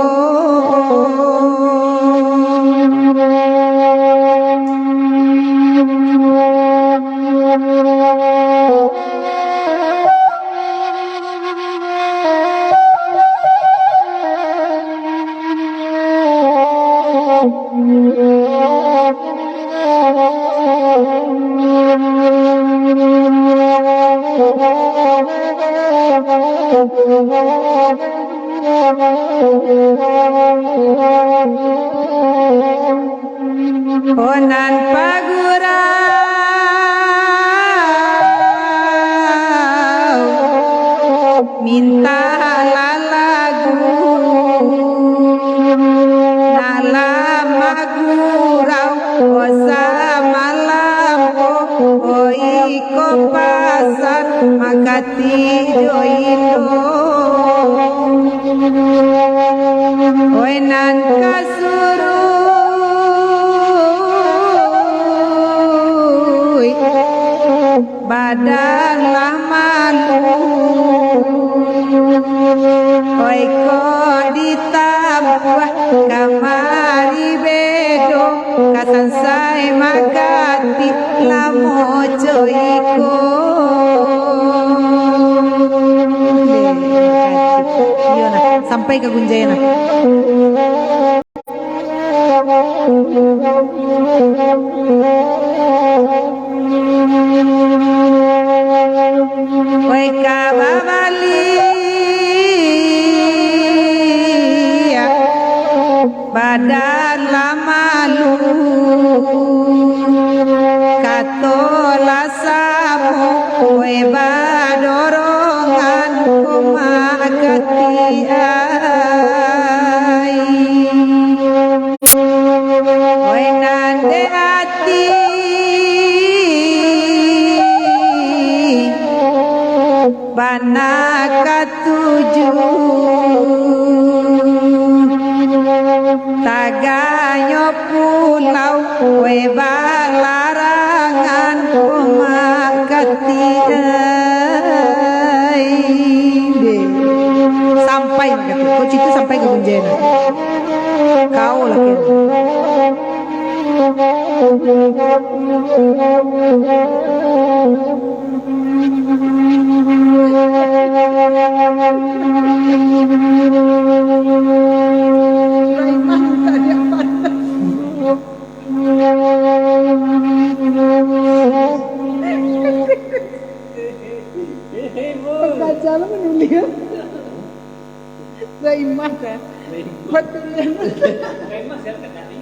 Onan pagurau minta lalagu nalama gurau osa malampo oi kopasan makati joindo oi nan kasuru badan lamalu oi ko ditambah kamari bedo kasansai makati lamo joiko sampai ke Gunjayana oi kababali badan lamalu bana katuju taganyo pulau we balarangan kumakati sampai coach itu sampai ke Gunjena kau lah kan jalan menulis Raimah kan betul Raimah siapa tadi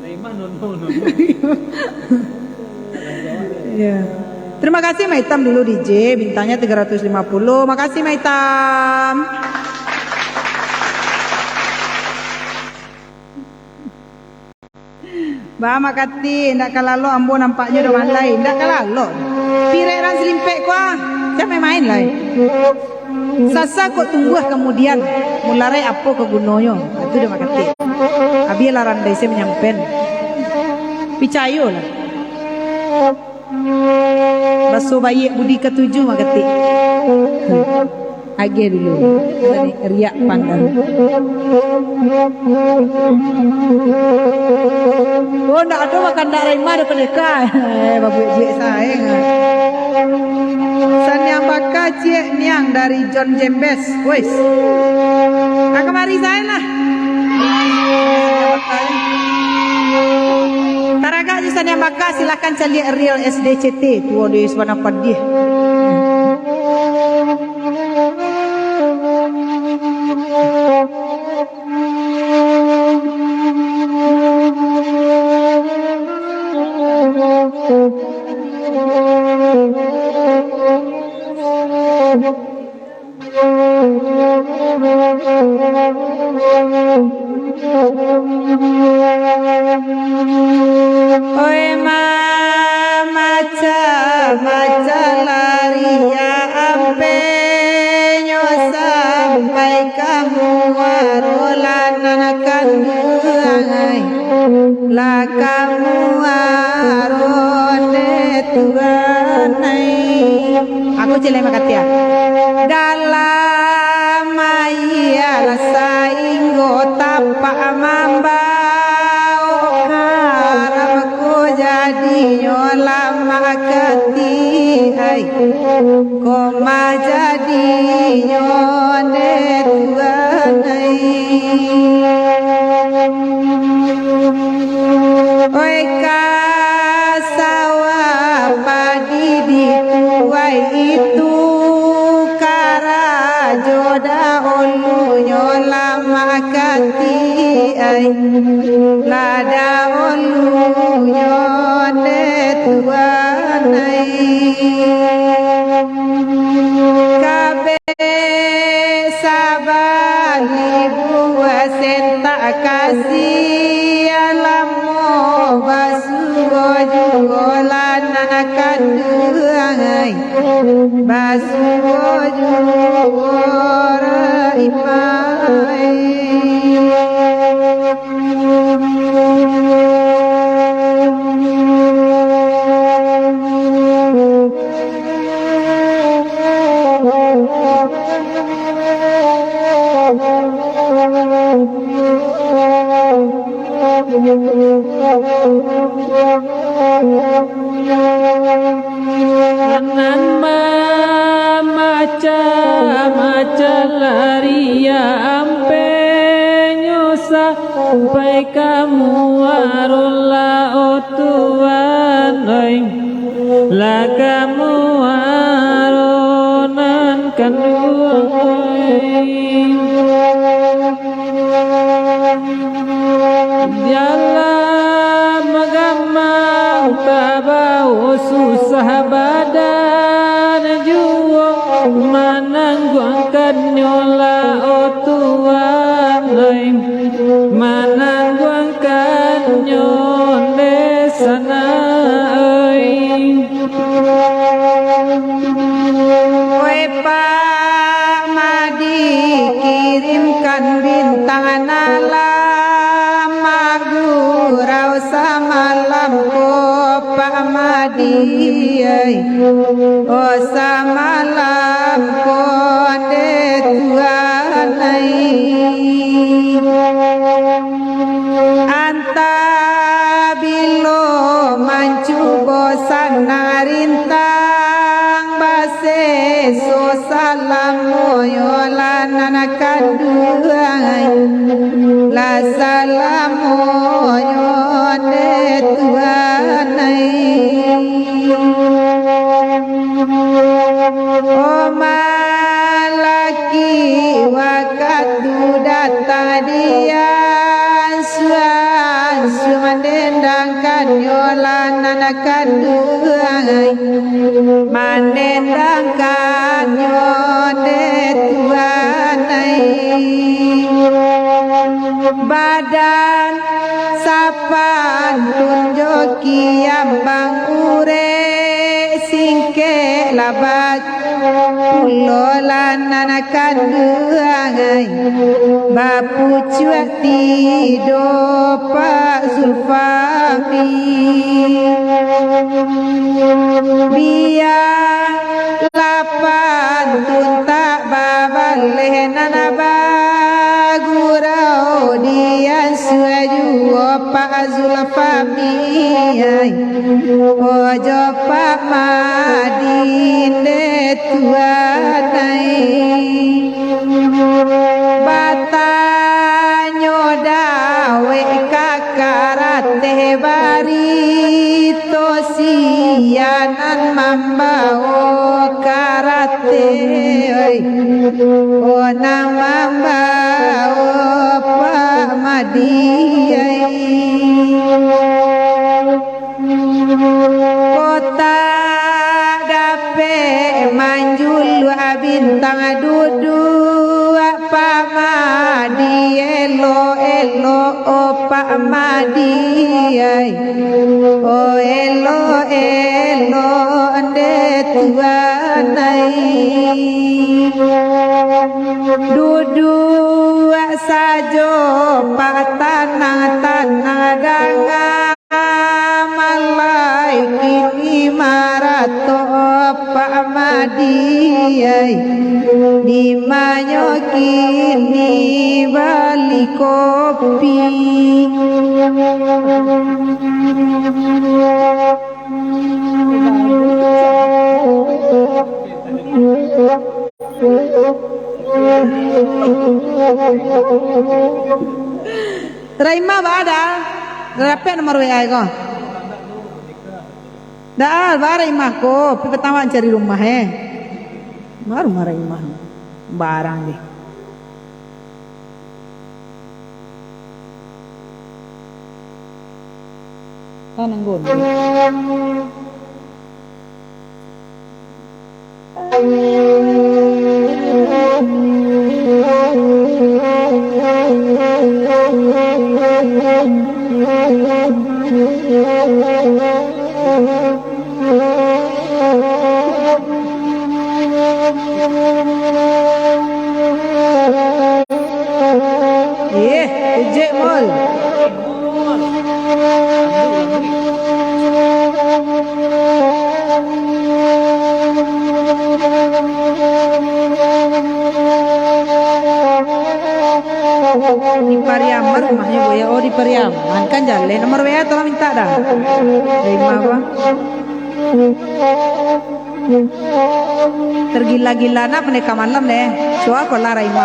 Raimah no ya. Terima kasih Maitam dulu DJ bintangnya 350. Makasih Maitam. Ba makati ndak kalalo ambo nampaknya udah malai ndak kalalo. Pirek ran selimpek kuah. Siapa main lah. Sasa kok tunggu kemudian mulai apa ke gunonyo. Itu udah makati. Abi laran dai saya menyampen. Picayo lah. Baso bayi budi ketujuh makati. Age dulu. Tadi riak pandang. Oh ndak ada makan ndak Raimah ada pendekar. Babu cik saya. Sanyang baka cik niang dari John Jembes. Wes. Kemari saya lah. Taraga di Sanyang baka silakan cari real SDCT. Tuh di mana padih. Aku cile makatia dalam maya rasa inggo tapak mambau karamku jadi nyola makati ai koma jadi nyone tuanai oi kasawa padi dituai itu karajoda olu nyola makati ai lada olu nyone tuanai kabe sabali buah sentak kasih alamo basugo jugolan anak duangai basugo jugora imai Kanan maca laria ampe nyosa sampai kamu arola otuan la kamu aronan kanuai Jalan magamang tabau susah badan juo manangguangkan nyola otuan manangguangkan nyole sana samalam ko Pak Madi oh samalam ko de tuanai anta bilo mancu bosan narintang base so salam moyola nanakaduai la salam moyone tuanai oh malaki wakatu data dia mandendangkan yola nanakaduai mandendangkan yode tuanai badan sapan tunjoki ambang ure singke labat lola nanakaduai bapu cuak tido Pak Zulfami biar lapan tuntak babaleh nanabagurau dia suaju Pak Zulfami ojo Pak Madinde tuanai batanyo dawe kakarate barito sianan mambao karate onang mambao Pak Madi kota dape manjulu bintang dudu Pak Madi elo elo Pak Madi oh elo elo ande tuanai dudu sajo Pak tanah danga malai kini marato Pak Madi di manyo kini bali kopi Raima bada rapi nomor WA ko dah Raima ko pertama cari rumah baru Raima barang deh tananggon ejek mol di Pariaman rumahnya Boya oh di Pariaman kan jalan nomor WA tolong minta dah Raima apa tergila-gila na peneka malam deh coba kola Raima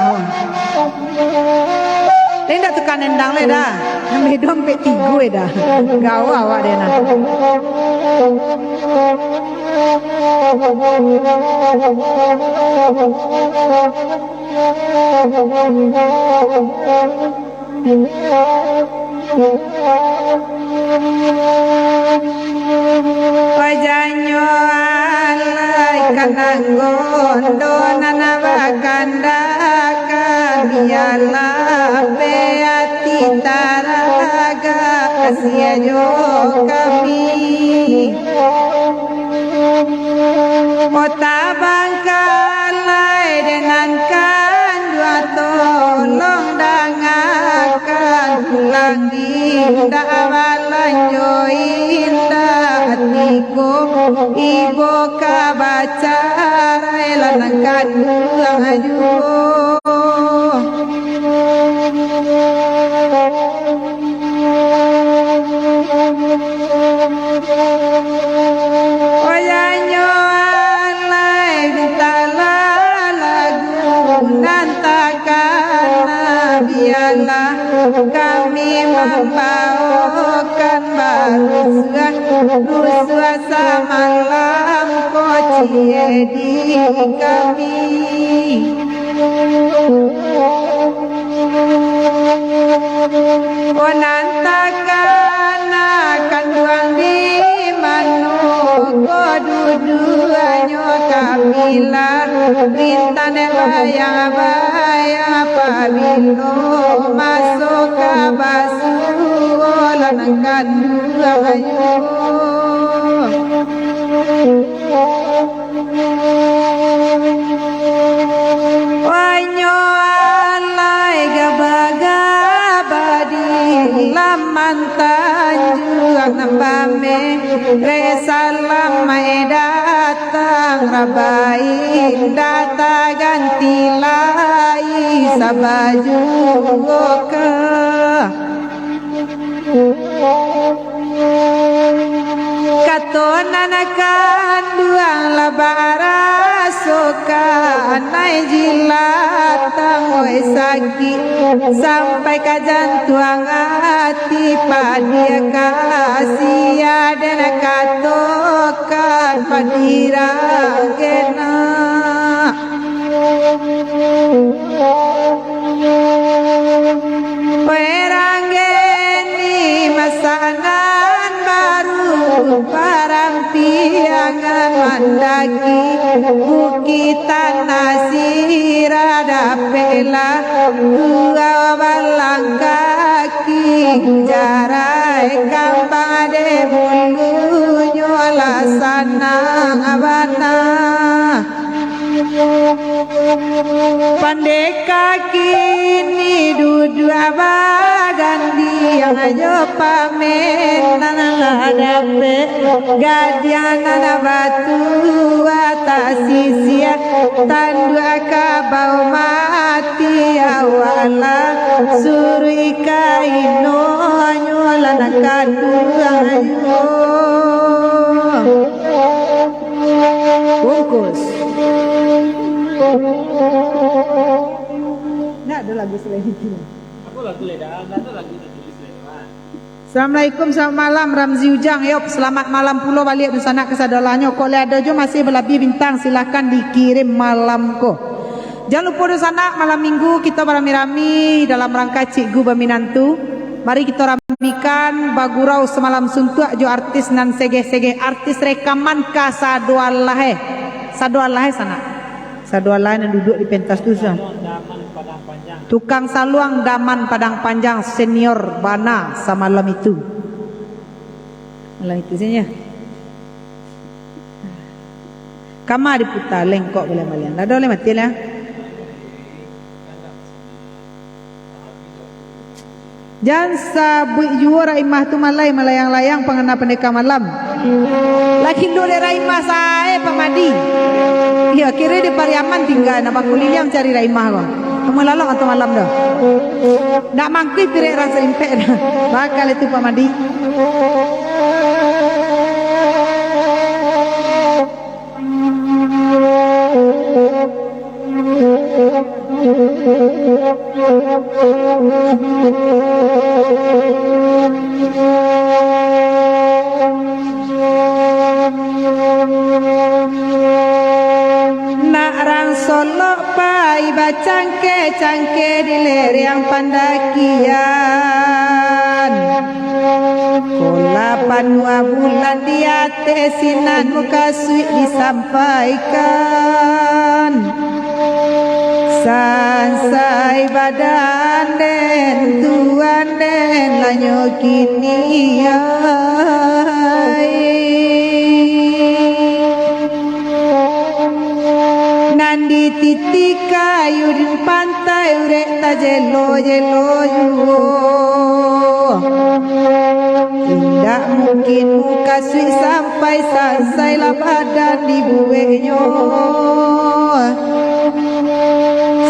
Lain dah tekan endang le dah. Namanya dompet tiga dah. Gawa awak dia nak. Wajanyo alai kananggon donana bakanda kabiala beati taraga asiajo kami kota bangkalai dengan kan dua tolong dangakan pulang di dawala anjo indah hatiku ibu kabaca relan kandung aju oyanyo alai bintala lagu nantakan biarlah kami membawakan barusan rusua samalam kocie di kami nantakan akan duang di manu koduduanyo kamilah rintane bayang-bayang pabilo masuk ke basulan kanduanyo wanyo alai gabagabadi laman tanjuang nambame resalam mae datang rabai data ganti lai sabaju ke katonanakan duang labara soka anai jilatang oi sakit sampai ka jantuang hati padia kasia dan katokan padira kena perangeni masanan baru parang piangan mandaki bukitan nasira dapela dua balang kaki jarai kambade bulu nyola sanang abana pandeka kini duduk abagan dia ajo pamen nanadape gadiana batu atas sisia tandua kabau mati awala suri kaino nyola nakadu ayo bungkus. Nggak ada lagu selain itu. Aku lagu leda, nggak ada lagu tulis leda. Assalamualaikum, selamat malam Ramzi Ujang. Yop, selamat malam pulau balik di sana kesadalannya. Kalau ada jo masih berlebih bintang, silakan dikirim malam ko. Jangan lupa di sana malam minggu kita beramai-ramai dalam rangka Cikgu Baminantu. Mari kita ramikan bagurau semalam suntuk jo artis nan sege-sege artis rekaman ka sadualahe sana. Sadualahe yang duduk di pentas tu sana. Tukang saluang Daman Padang Panjang senior Bana semalam itu. Malam itu saja. Kama diputar lengkok boleh malian. Dah boleh mati lah. Jangan sabuk juara imah tu malayang-layang pengena pendeka malam. Laki lu de raimah saya pamadi. Ya kira di Pariaman tinggal nama kuliah cari raimah kau. Kamu lalong atau malam dah. Nak mangkui pirek rasa impek dah. Bakal itu pamadi. Nak rang solok pai bacangke di ler yang pandakian. Kolapan 2 bulan di atas sinan muka suik disampaikan. Sansai badan den tuan den lanyo kini nandi titik kayu di pantai urek ta jelo jelo yu tak mungkin muka sui sampai selesailah badan dibueknya.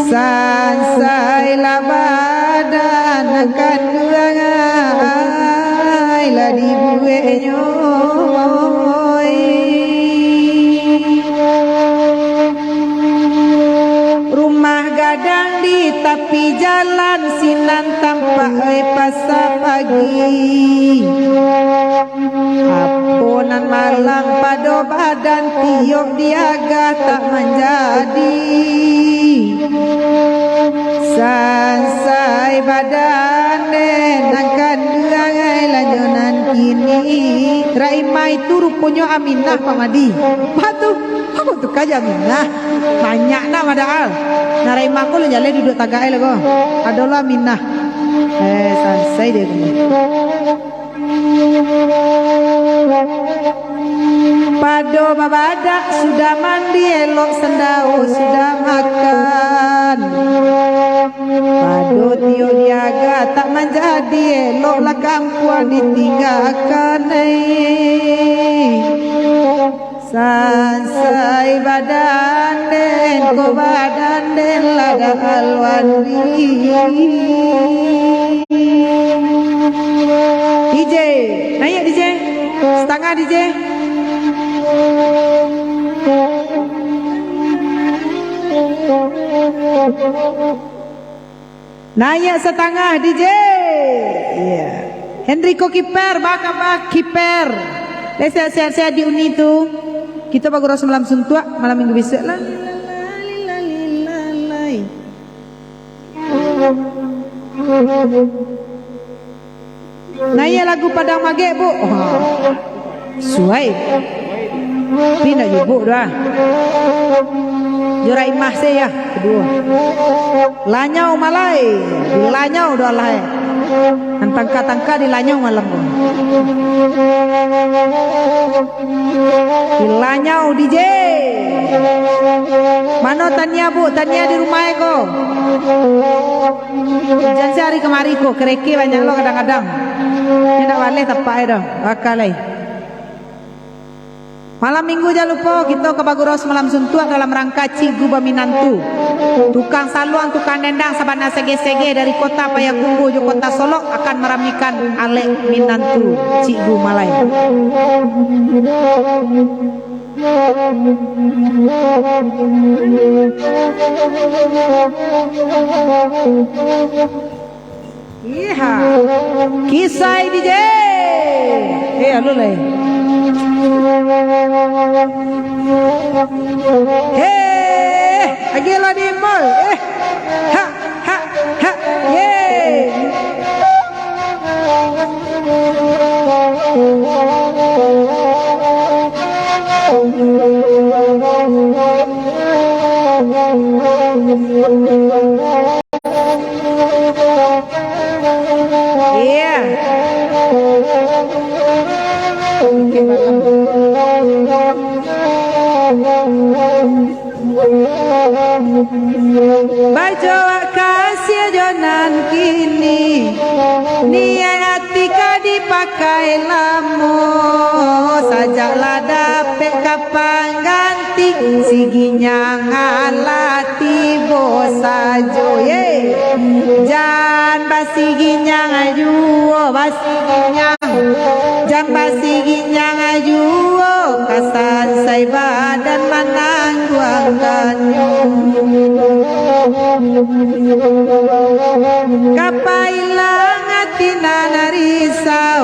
Selesailah badan akan duangai lah dibueknya. Rumah gadang di tepi jalan sinan tampak pasar pagi. Aponan malang pada badan tiup diaga tak menjadi. Sansai badan denangkan duangai lanjonan kini. Raima itu rupanya Aminah Pamadi. Batu, aku tu kaja Aminah. Banyak nak padahal. Nah Raima aku le duduk tagai lagu. Adalah Aminah. Sansai dia tu. Pado babadak sudah mandi elok sendau sudah makan. Pado tio diaga tak menjadi eloklah kampuan ditinggalkan. Sansai badan den ko badan den lada alwandi. DJ, naik DJ, setengah DJ. Naik setengah DJ. Yeah. Henrico Kiper, baka Kiper. Sehat-sehat di Uni tu. Kita bagus malam suntua malam minggu besok lah. Naya lagu Padang Magek bu. Suai. Pindah jubuk dah. Jurai imah saya kedua. Lanyau malai, lanyau dah lah. Tangka di lanyau malam. Di lanyau DJ. Mana Tania bu? Tania di rumah ko. Jangan cari kemari ko. Kereke banyak lo kadang-kadang. Tidak boleh tepat dah. Bakalai. Malam minggu jangan lupa kita ke Baguros malam suntuak dalam rangka Cigu Baminantu. Tukang saluang, tukang dendang sabana sege-sege dari kota Payakumbuh ke kota Solok akan meramikan Alek Minantu Cigu Malay. Iya, kisah DJ. Halo leh. Hey, agila di mall. Ha, ha, ha, yeah. Baca kasih jonan kini niat hati ka dipakai lamo sajalah dapet kapan ganti siginya ngalati bosajo ye jan basiginya ngajuo basiginya jan basiginya ngajuo kasan sai badan manangguangkan kapailang atina narisau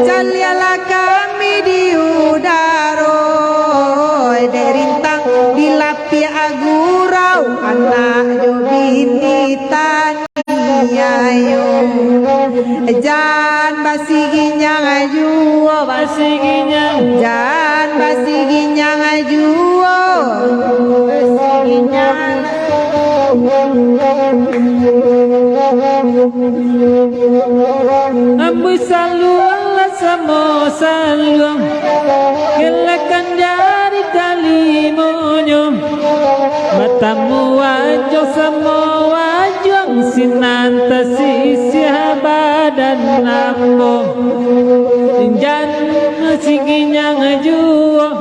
jalialah kami di udaro derintang di lapi agurau anak jo binti taniayo jan basiginya ngajuo basiginya jan basiginya ngajuo basiginya Ambu saluang la samo saluang Gelakan jari kalimunyo Matamu wajo samo wajong Sinanta sisi badan nambo jangan siginya ngejual,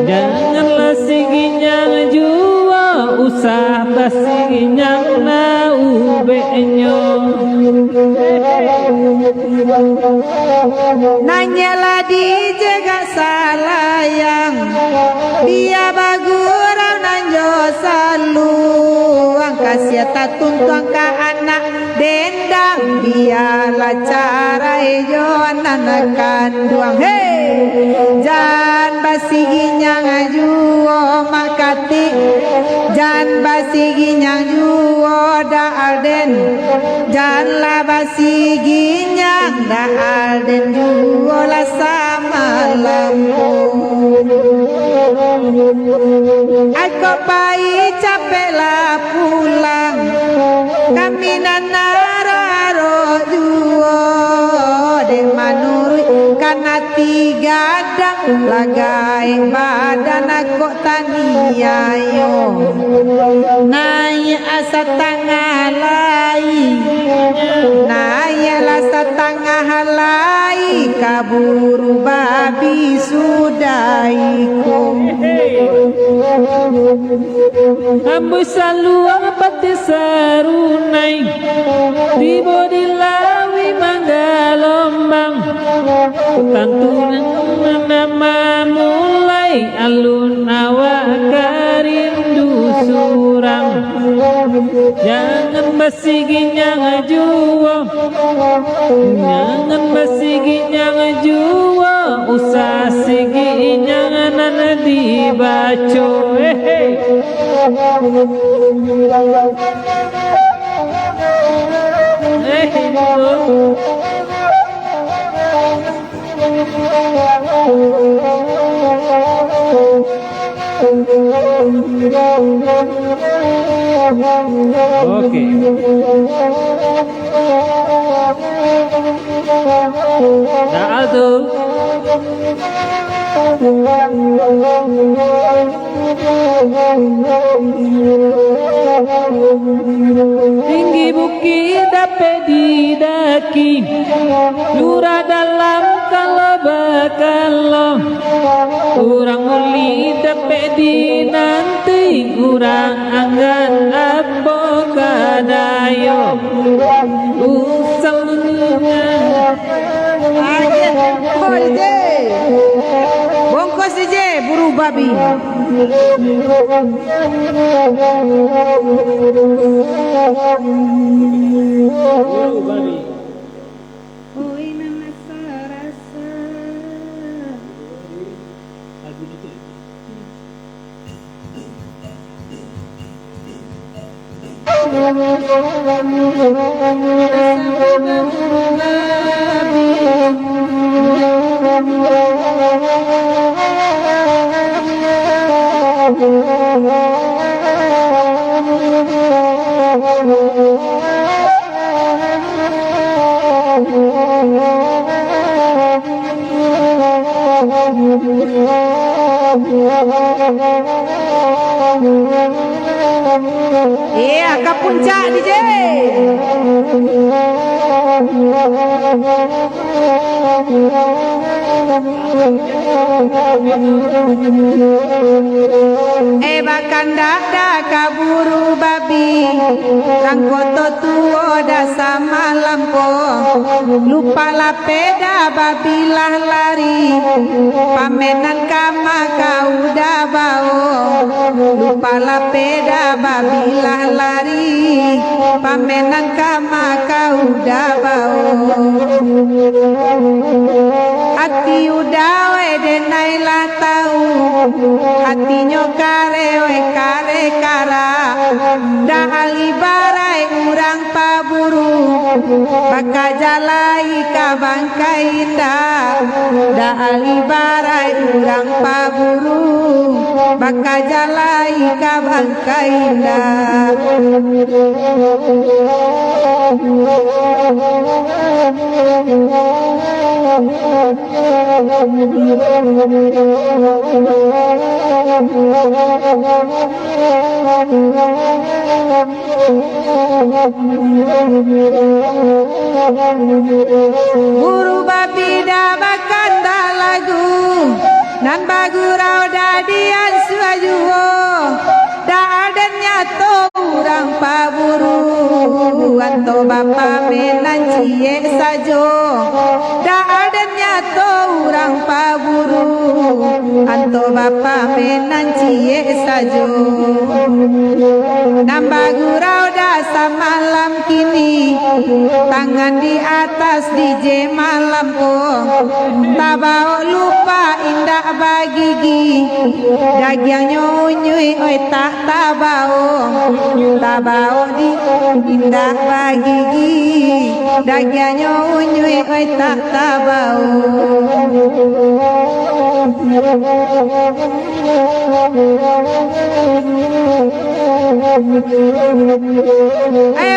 janganlah siginya ngejual, usah basiginya na ubenyo. Nanyalah dijaga salayang, dia bagurang nanjo saluang, kasih tuntuang ka anak dendang, biarlah cara ejo anak kanduang. Hei, jan basiginya ngajuo makati, jan basiginya juo da alden, janlah basiginya da alden juo la sama lampung. Aku bayi capek lah pulang, kami nanaro juo de manurui karena tiga dang lagai badan aku taniayo naik asa tangah lai, naik asa tangah lai, kaburu babi sudaiku. Ambu saluang pati sarunai, tibo di lawi manggalombang, tantunan nama mulai alun awak karindu surang. Jangan basiginya ngajuo, jangan basiginya ngajuo, usah siginya nana dibaco. Oke. Nah, tuh. Tinggi bukit dapat didaki, lurah dalam kalau bakalo, kurang muli dapat dinanti, kurang anggan apa kadayo, usalnya. Bongkos je buru babi. Oi nana sarasa. Iya, ke puncak DJ. Bahkan dada kaburu babi, rangkoto tuo da sama lampo, lupa la peda babilah lari, pamenan kama kau dah bau, lupa la peda babilah lari, pamenan kama kau dah bau. Hati udah denai lah tahu, hatinya karewe kare kara, dah alibarai urang paburu, baka jalai kabangkai indah, dah alibarai urang paburu, baka jalai kabangkai indah. Buru babi dah nan bagurau dadian suajuo da adanya to urang paburu anto bapa menan cie sajo da adanya to urang paburu anto bapa menan cie sajo nambah gurau dasa malam kini tangan di atas DJ malam tabao lupa indah bagigi dagyang nyunyui oi tak tabao di indah bagigi dagyang nyunyui oi tak tabao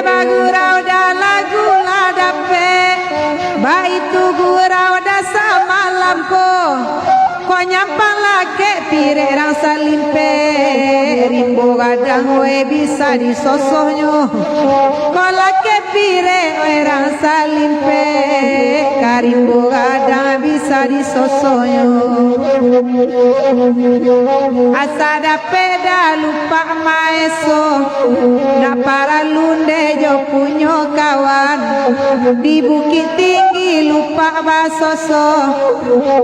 bagurau da lagu ladape baitu gurau dasa malam ko nyampang lake pire rang salimpe rimbo gadang we bisa disosohnyo ko lake pire we rang salimpe karimbo gadang bisa disosohnyo asada peda lupa maeso na para lunde jo punyo kawan di bukit tinggi lupa basoso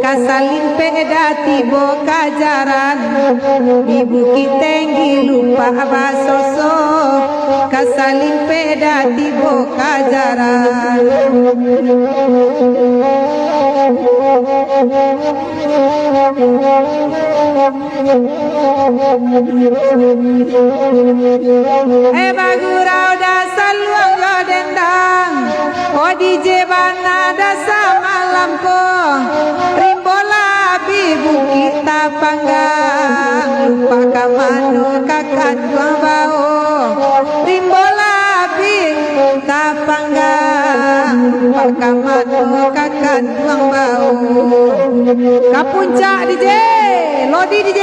kasalimpe tibo kajaran di bukit tinggi lupa basoso kasalim peda tibo kajaran bagurau dasa luang yo dendang DJ bana dasa malam ko rimbola bukit tapanggang lupa kamano kakak dua bao rimbola tapanggang lupa kamano kakak dua bao kapuncak DJ Lodi DJ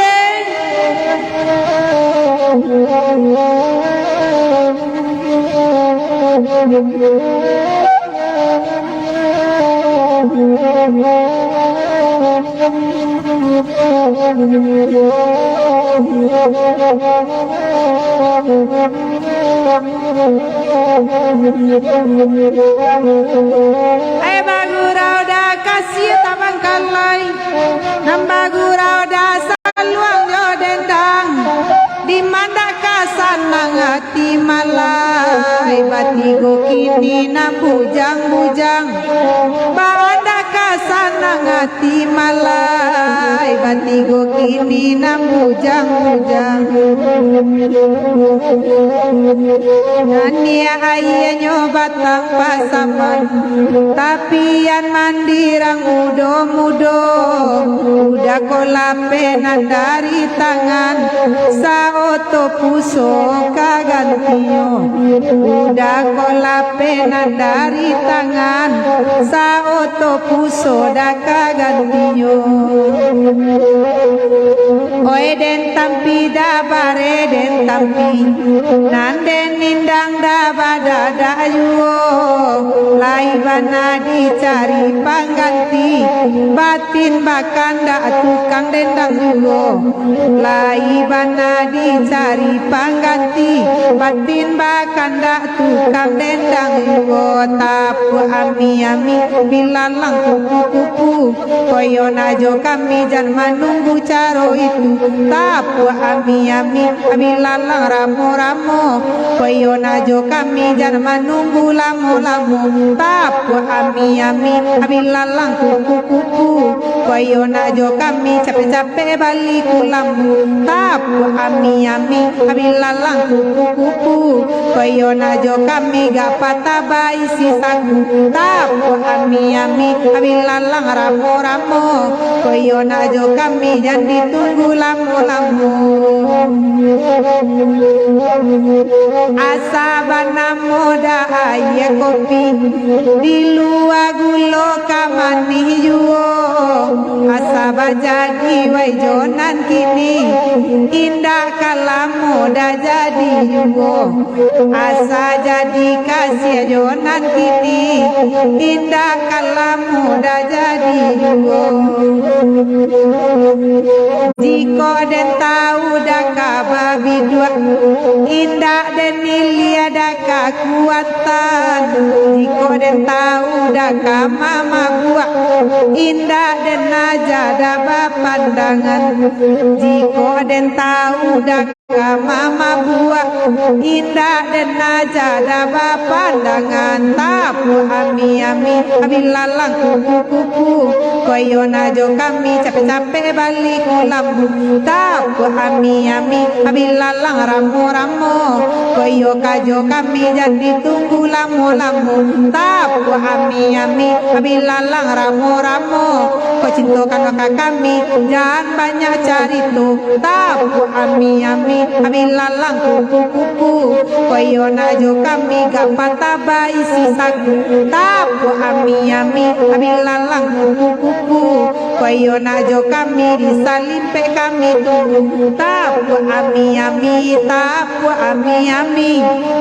bagurau da kasih tabang kalai nambagurau da saluang yo dendang di mana kasanang hati malai batigo kini na bujang-bujang banda kasanang hati malai batigo kini na bujang-bujang nania ayenyo batang pasaman tapi yan mandirang mudo-mudo udah kolapenan dari tangan saoto puso kagantiyo udah kolapenan dari tangan saoto puso da kagantiyo oe den tampi da bare den tampi nanden nindang da bada dayuo lai bana dicari pangganti batin bakanda tukang dendang yuo lai bana dicari pangganti batin bakanda tukang dendang yuo tapu ami bilalang kupu-kupu koyo najo kami jan menunggu caro itu tapu ami bilalang ramo-ramo koyo najo kami jan menunggu lamo-lamo tapu ami bilalang kupu-kupu koyo najo kami capek-capek balik lambu tapu ami bilalang kupu-kupu koyo najo kami gapata bai sisaku tapu ami bilalang ramo-ramo koyo najo kami jan ditunggu lamo-lamo asabana moda aye kopi di luar gulo kamani juo asaba asa jadi wai jonan kini indah kalamu dah jadi yugo asa jadi kasih jonan kini indah kalamu dah jadi yugo jiko den tahu dah babi dua indah den ilia dah kekuatan jiko den tahu dah mama buat indah dan aja dapat pandangan jiko den tahu dah mama buat indah dan aja dapat pandangan tapu ami abilalang kupu koyo najo kami capek-capek balik lambu tapu ami abilalang ramu koyo kajo kami jadi tunggu lamu tapu ami abilalang ramu kau cintakan maka kami jangan banyak cari tuh tapu ami abilalang kupu koyo najo kami gak patah bayi sisaku tapu ami abilalang kupu koyo najo kami disalimpe kami tunggu tapu ami tapu ami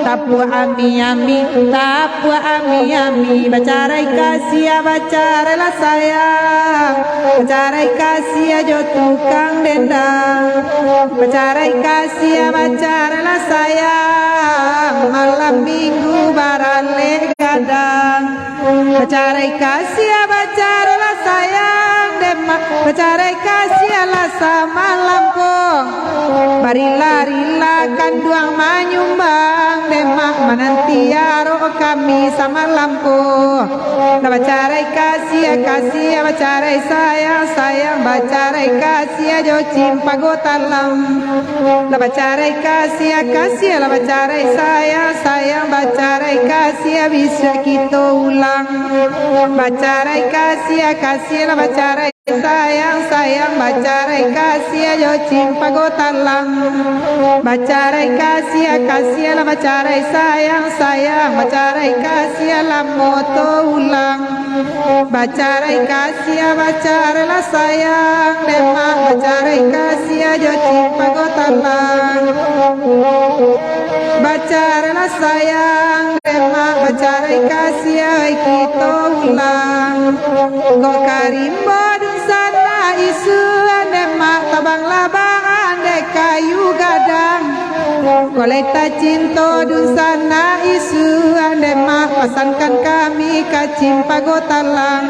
tapu ami tapu ami bacarai kasih bacarai lah sayang bacarai kasih jo tukang dendang bacarai kasih bacarai lah sayang malam minggu barale gadang bacarai kasih bacarai lah sayang demak bacarai kasih lah sama lampung barila kan duang manyumbang demak manantiaro kami sama lampu bacarai kasih bacarai sayang bacarai kasih jo cimpago talam bacarai kasih bacarai sayang bacarai kasih bisa kita ulang bacarai kasih bacarai sayang bacarai kasih jo cimpago talam bacarai kasih bacarai sayang bacarai kasih la moto ulang bacarai kasih bacarai la sayang demak bacarai kasih jo cimpago talam bacarai la sayang demak bacarai kasih kita ulang kok karimbo sana isu demak tabang labang dek kayu gadang koleta cinta dusana isu demak pasankan kami kacim pagotalang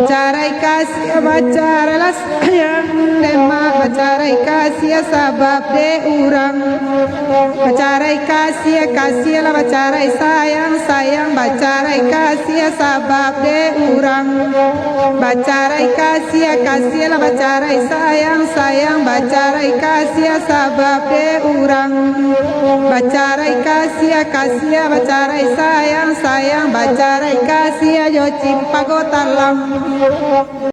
carai kasih bacarai lah sayang demak bacarai kasih sabab de urang bacarai kasih lah bacarai sayang bacarai kasih sabab de urang bacarai kasih lah bacarai sayang bacarai kasih sabab de urang bacarai kasih bacarai sayang bacarai kasih jo cimpago talam